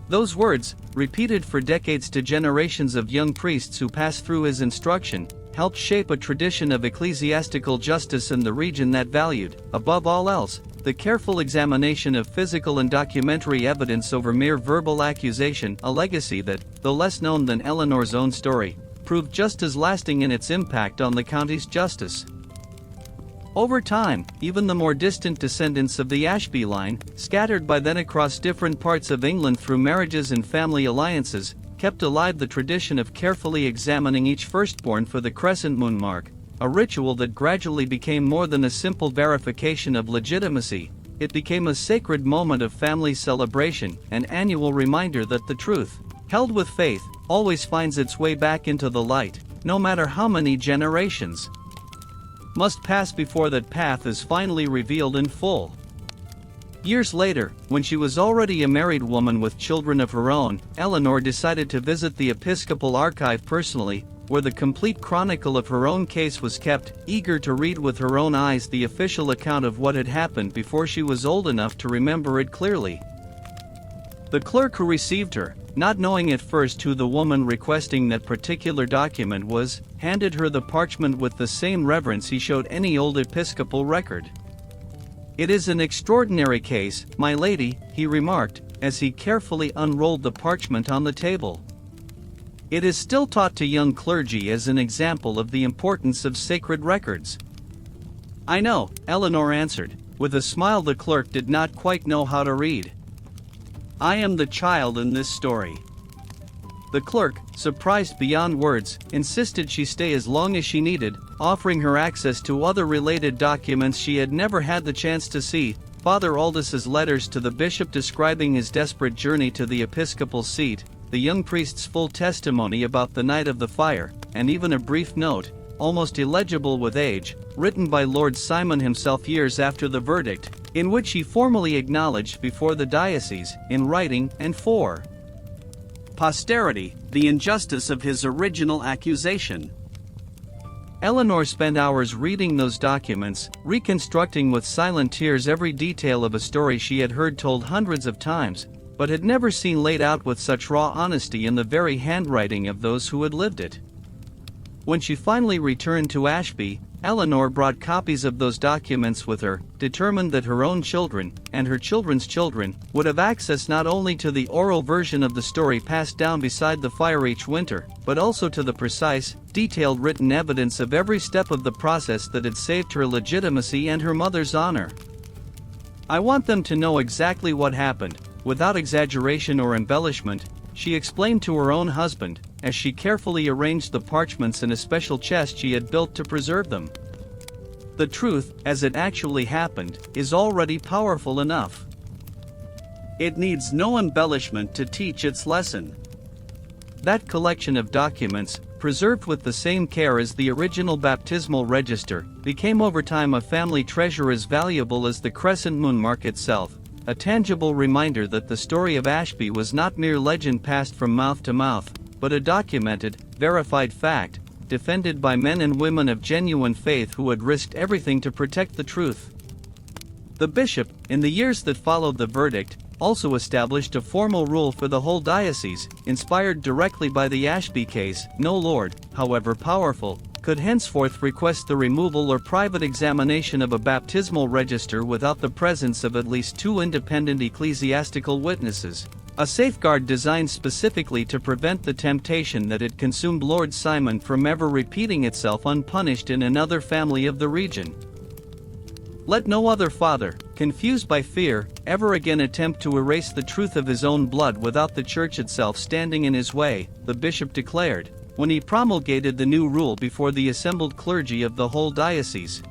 Those words, repeated for decades to generations of young priests who passed through his instruction, helped shape a tradition of ecclesiastical justice in the region that valued, above all else, the careful examination of physical and documentary evidence over mere verbal accusation, a legacy that, though less known than Eleanor's own story, proved just as lasting in its impact on the county's justice. Over time, even the more distant descendants of the Ashby line, scattered by then across different parts of England through marriages and family alliances, kept alive the tradition of carefully examining each firstborn for the crescent moon mark, a ritual that gradually became more than a simple verification of legitimacy. It became a sacred moment of family celebration, an annual reminder that the truth, held with faith, always finds its way back into the light, no matter how many generations must pass before that path is finally revealed in full. Years later, when she was already a married woman with children of her own, Eleanor decided to visit the Episcopal archive personally, where the complete chronicle of her own case was kept, eager to read with her own eyes the official account of what had happened before she was old enough to remember it clearly. The clerk who received her, not knowing at first who the woman requesting that particular document was, handed her the parchment with the same reverence he showed any old episcopal record. "It is an extraordinary case, my lady," he remarked, as he carefully unrolled the parchment on the table. "It is still taught to young clergy as an example of the importance of sacred records." "I know," Eleanor answered, with a smile the clerk did not quite know how to read. "I am the child in this story." The clerk, surprised beyond words, insisted she stay as long as she needed, offering her access to other related documents she had never had the chance to see: Father Aldous' letters to the bishop describing his desperate journey to the episcopal seat, the young priest's full testimony about the night of the fire, and even a brief note, almost illegible with age, written by Lord Simon himself years after the verdict, in which he formally acknowledged before the diocese, in writing and for posterity, the injustice of his original accusation. Eleanor spent hours reading those documents, reconstructing with silent tears every detail of a story she had heard told hundreds of times, but had never seen laid out with such raw honesty in the very handwriting of those who had lived it. When she finally returned to Ashby, Eleanor brought copies of those documents with her, determined that her own children, and her children's children, would have access not only to the oral version of the story passed down beside the fire each winter, but also to the precise, detailed written evidence of every step of the process that had saved her legitimacy and her mother's honor. "I want them to know exactly what happened, without exaggeration or embellishment," she explained to her own husband, as she carefully arranged the parchments in a special chest she had built to preserve them. "The truth, as it actually happened, is already powerful enough. It needs no embellishment to teach its lesson." That collection of documents, preserved with the same care as the original baptismal register, became over time a family treasure as valuable as the crescent moon mark itself, a tangible reminder that the story of Ashby was not mere legend passed from mouth to mouth, but a documented, verified fact, defended by men and women of genuine faith who had risked everything to protect the truth. The bishop, in the years that followed the verdict, also established a formal rule for the whole diocese, inspired directly by the Ashby case: no lord, however powerful, could henceforth request the removal or private examination of a baptismal register without the presence of at least 2 independent ecclesiastical witnesses, a safeguard designed specifically to prevent the temptation that had consumed Lord Simon from ever repeating itself unpunished in another family of the region. Let no other father, confused by fear, ever again attempt to erase the truth of his own blood without the church itself standing in his way, the bishop declared, when he promulgated the new rule before the assembled clergy of the whole diocese.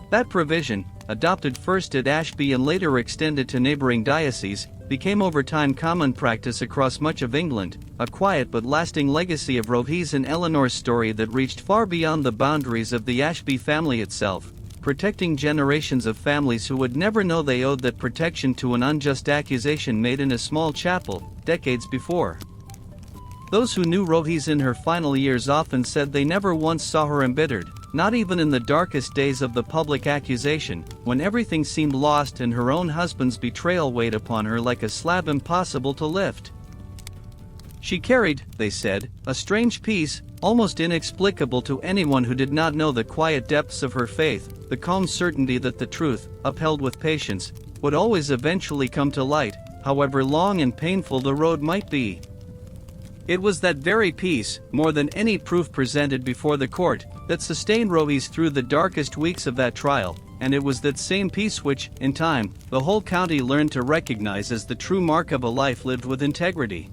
That provision, adopted first at Ashby and later extended to neighboring dioceses, became over time common practice across much of England, a quiet but lasting legacy of Rohis and Eleanor's story that reached far beyond the boundaries of the Ashby family itself, protecting generations of families who would never know they owed that protection to an unjust accusation made in a small chapel, decades before. Those who knew Rohis in her final years often said they never once saw her embittered, not even in the darkest days of the public accusation, when everything seemed lost and her own husband's betrayal weighed upon her like a slab impossible to lift. She carried, they said, a strange peace, almost inexplicable to anyone who did not know the quiet depths of her faith, the calm certainty that the truth, upheld with patience, would always eventually come to light, however long and painful the road might be. It was that very peace, more than any proof presented before the court, that sustained Rohis through the darkest weeks of that trial, and it was that same peace which, in time, the whole county learned to recognize as the true mark of a life lived with integrity.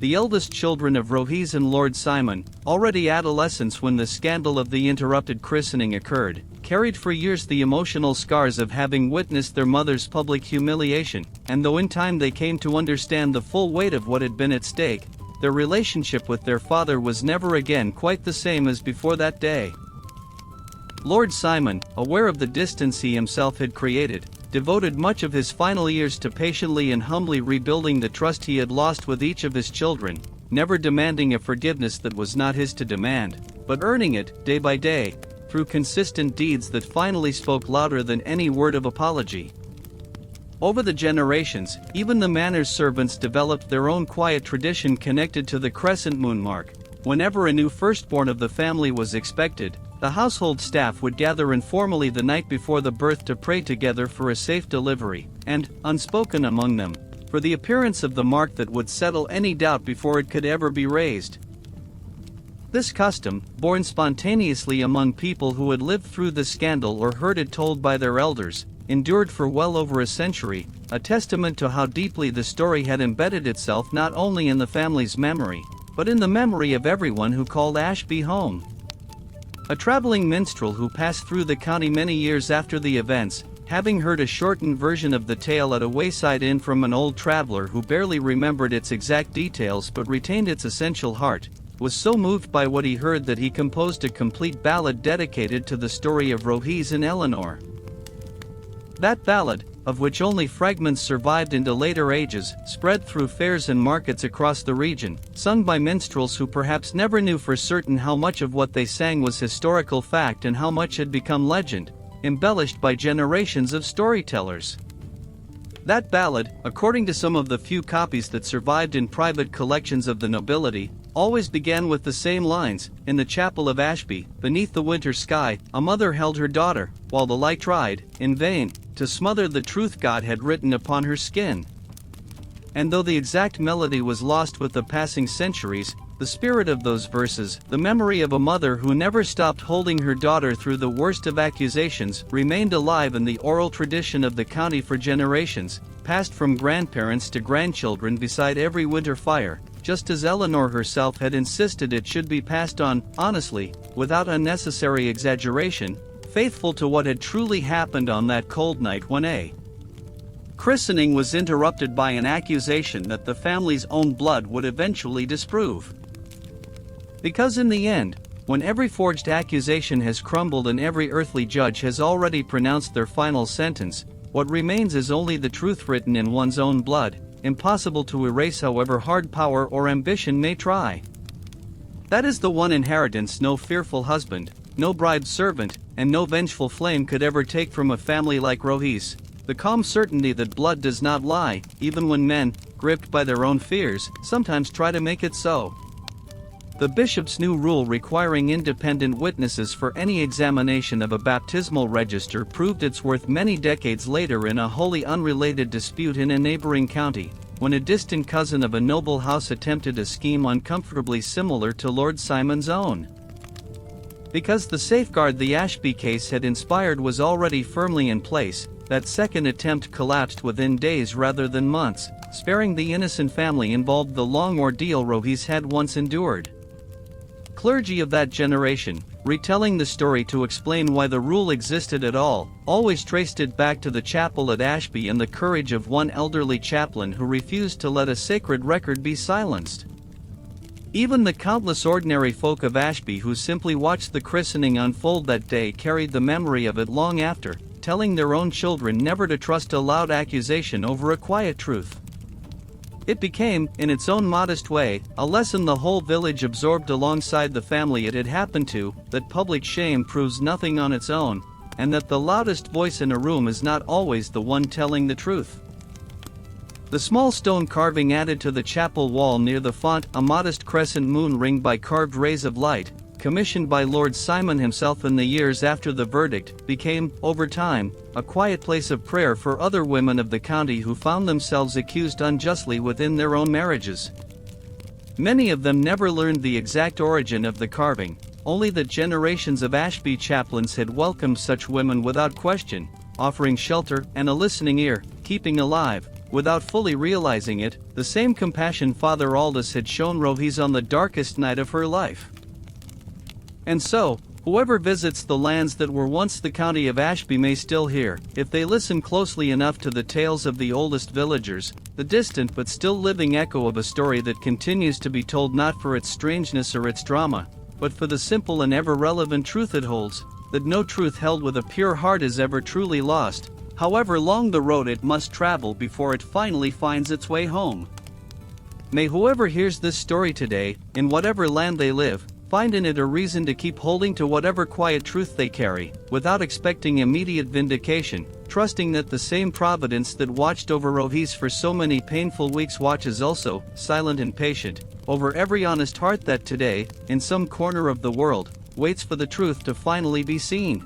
the eldest children of Rohis and Lord Simon, already adolescents when the scandal of the interrupted christening occurred, carried for years the emotional scars of having witnessed their mother's public humiliation, and though in time they came to understand the full weight of what had been at stake, their relationship with their father was never again quite the same as before that day. Lord Simon, aware of the distance he himself had created, devoted much of his final years to patiently and humbly rebuilding the trust he had lost with each of his children, never demanding a forgiveness that was not his to demand, but earning it, day by day, through consistent deeds that finally spoke louder than any word of apology. Over the generations, even the manor's servants developed their own quiet tradition connected to the crescent moon mark. Whenever a new firstborn of the family was expected, the household staff would gather informally the night before the birth to pray together for a safe delivery, and, unspoken among them, for the appearance of the mark that would settle any doubt before it could ever be raised. This custom, born spontaneously among people who had lived through the scandal or heard it told by their elders, endured for well over a century, a testament to how deeply the story had embedded itself not only in the family's memory, but in the memory of everyone who called Ashby home. A traveling minstrel who passed through the county many years after the events, having heard a shortened version of the tale at a wayside inn from an old traveler who barely remembered its exact details but retained its essential heart, was so moved by what he heard that he composed a complete ballad dedicated to the story of Rohis and Eleanor. That ballad, of which only fragments survived into later ages, spread through fairs and markets across the region, sung by minstrels who perhaps never knew for certain how much of what they sang was historical fact and how much had become legend, embellished by generations of storytellers. That ballad, according to some of the few copies that survived in private collections of the nobility, always began with the same lines: "In the chapel of Ashby, beneath the winter sky, a mother held her daughter, while the light tried, in vain, to smother the truth God had written upon her skin." And though the exact melody was lost with the passing centuries, the spirit of those verses, the memory of a mother who never stopped holding her daughter through the worst of accusations, remained alive in the oral tradition of the county for generations, passed from grandparents to grandchildren beside every winter fire, just as Eleanor herself had insisted it should be passed on, honestly, without unnecessary exaggeration, faithful to what had truly happened on that cold night when a christening was interrupted by an accusation that the family's own blood would eventually disprove. Because in the end, when every forged accusation has crumbled and every earthly judge has already pronounced their final sentence, what remains is only the truth written in one's own blood, impossible to erase however hard power or ambition may try. That is the one inheritance no fearful husband, no bribed servant, and no vengeful flame could ever take from a family like Rohis, the calm certainty that blood does not lie, even when men, gripped by their own fears, sometimes try to make it so. The bishop's new rule requiring independent witnesses for any examination of a baptismal register proved its worth many decades later in a wholly unrelated dispute in a neighboring county, when a distant cousin of a noble house attempted a scheme uncomfortably similar to Lord Simon's own. Because the safeguard the Ashby case had inspired was already firmly in place, that second attempt collapsed within days rather than months, sparing the innocent family involved the long ordeal Rohis had once endured. Clergy of that generation, retelling the story to explain why the rule existed at all, always traced it back to the chapel at Ashby and the courage of one elderly chaplain who refused to let a sacred record be silenced. Even the countless ordinary folk of Ashby who simply watched the christening unfold that day carried the memory of it long after, telling their own children never to trust a loud accusation over a quiet truth. It became, in its own modest way, a lesson the whole village absorbed alongside the family it had happened to, that public shame proves nothing on its own, and that the loudest voice in a room is not always the one telling the truth. The small stone carving added to the chapel wall near the font, a modest crescent moon ringed by carved rays of light, commissioned by Lord Simon himself in the years after the verdict, became, over time, a quiet place of prayer for other women of the county who found themselves accused unjustly within their own marriages. Many of them never learned the exact origin of the carving, only that generations of Ashby chaplains had welcomed such women without question, offering shelter and a listening ear, keeping alive, without fully realizing it, the same compassion Father Aldous had shown Rohis on the darkest night of her life. And so, whoever visits the lands that were once the county of Ashby may still hear, if they listen closely enough to the tales of the oldest villagers, the distant but still living echo of a story that continues to be told not for its strangeness or its drama, but for the simple and ever-relevant truth it holds, that no truth held with a pure heart is ever truly lost, however long the road it must travel before it finally finds its way home. May whoever hears this story today, in whatever land they live, find in it a reason to keep holding to whatever quiet truth they carry, without expecting immediate vindication, trusting that the same providence that watched over Rohis for so many painful weeks watches also, silent and patient, over every honest heart that today, in some corner of the world, waits for the truth to finally be seen.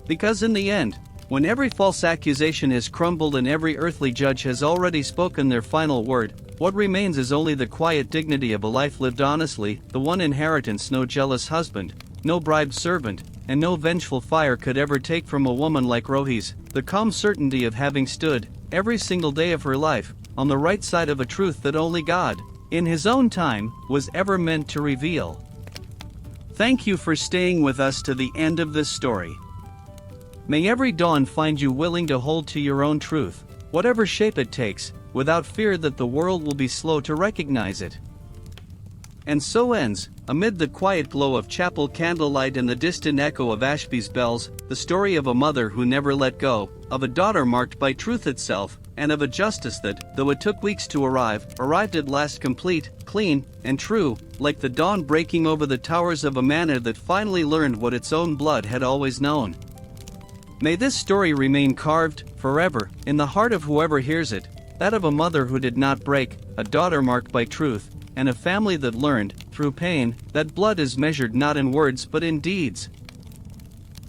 Because in the end, when every false accusation has crumbled and every earthly judge has already spoken their final word, what remains is only the quiet dignity of a life lived honestly, the one inheritance no jealous husband, no bribed servant, and no vengeful fire could ever take from a woman like Rohis, the calm certainty of having stood, every single day of her life, on the right side of a truth that only God, in His own time, was ever meant to reveal. Thank you for staying with us to the end of this story. May every dawn find you willing to hold to your own truth, whatever shape it takes, without fear that the world will be slow to recognize it. And so ends, amid the quiet glow of chapel candlelight and the distant echo of Ashby's bells, the story of a mother who never let go, of a daughter marked by truth itself, and of a justice that, though it took weeks to arrived at last complete, clean, and true, like the dawn breaking over the towers of a manor that finally learned what its own blood had always known. May this story remain carved, forever, in the heart of whoever hears it, that of a mother who did not break, a daughter marked by truth, and a family that learned, through pain, that blood is measured not in words but in deeds.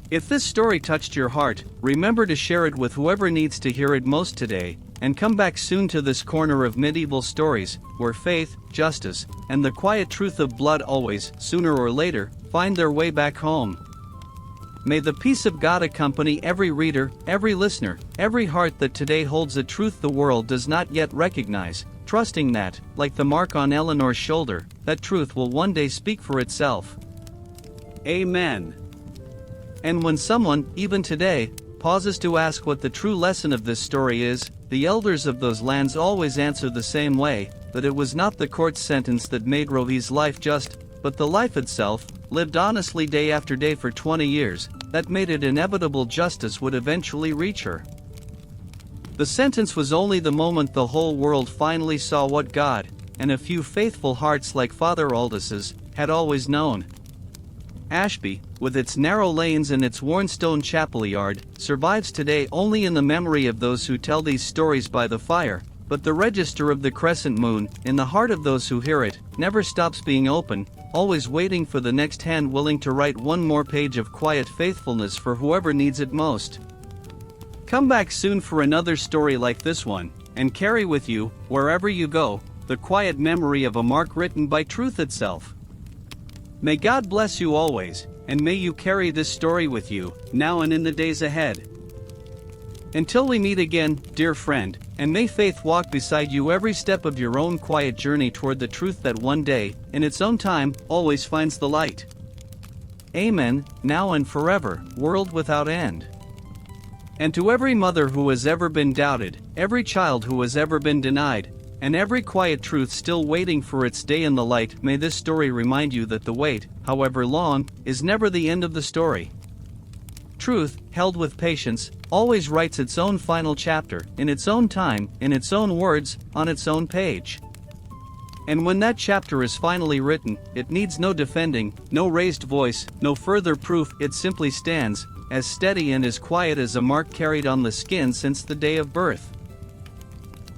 If this story touched your heart, remember to share it with whoever needs to hear it most today, and come back soon to this corner of medieval stories, where faith, justice, and the quiet truth of blood always, sooner or later, find their way back home. May the peace of God accompany every reader, every listener, every heart that today holds a truth the world does not yet recognize, trusting that, like the mark on Eleanor's shoulder, that truth will one day speak for itself. Amen. And when someone, even today, pauses to ask what the true lesson of this story is, the elders of those lands always answer the same way, that it was not the court's sentence that made Rohi's life just, but the life itself, lived honestly day after day for 20 years, that made it inevitable justice would eventually reach her. The sentence was only the moment the whole world finally saw what God, and a few faithful hearts like Father Aldous's, had always known. Ashby, with its narrow lanes and its worn stone chapel yard, survives today only in the memory of those who tell these stories by the fire, but the register of the crescent moon, in the heart of those who hear it, never stops being open, always waiting for the next hand willing to write one more page of quiet faithfulness for whoever needs it most. Come back soon for another story like this one, and carry with you, wherever you go, the quiet memory of a mark written by truth itself. May God bless you always, and may you carry this story with you, now and in the days ahead. Until we meet again, dear friend, and may faith walk beside you every step of your own quiet journey toward the truth that one day, in its own time, always finds the light. Amen, now and forever, world without end. And to every mother who has ever been doubted, every child who has ever been denied, and every quiet truth still waiting for its day in the light, may this story remind you that the wait, however long, is never the end of the story. Truth, held with patience, always writes its own final chapter, in its own time, in its own words, on its own page. And when that chapter is finally written, it needs no defending, no raised voice, no further proof, it simply stands, as steady and as quiet as a mark carried on the skin since the day of birth.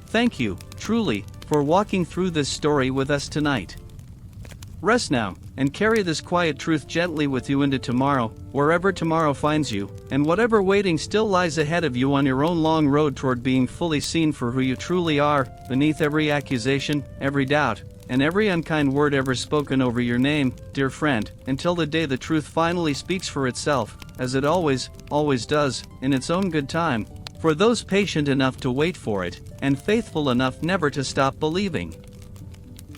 Thank you, truly, for walking through this story with us tonight. Rest now, and carry this quiet truth gently with you into tomorrow, wherever tomorrow finds you, and whatever waiting still lies ahead of you on your own long road toward being fully seen for who you truly are, beneath every accusation, every doubt, and every unkind word ever spoken over your name, dear friend, until the day the truth finally speaks for itself, as it always, always does, in its own good time. For those patient enough to wait for it, and faithful enough never to stop believing.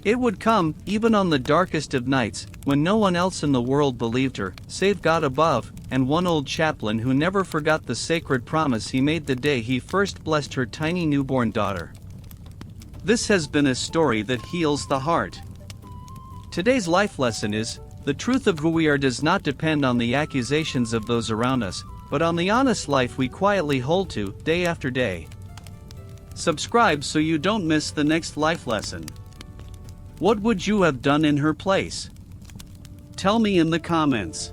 It would come, even on the darkest of nights, when no one else in the world believed her, save God above, and one old chaplain who never forgot the sacred promise he made the day he first blessed her tiny newborn daughter. This has been a story that heals the heart. Today's life lesson is, the truth of who we are does not depend on the accusations of those around us, but on the honest life we quietly hold to, day after day. Subscribe so you don't miss the next life lesson. What would you have done in her place? Tell me in the comments.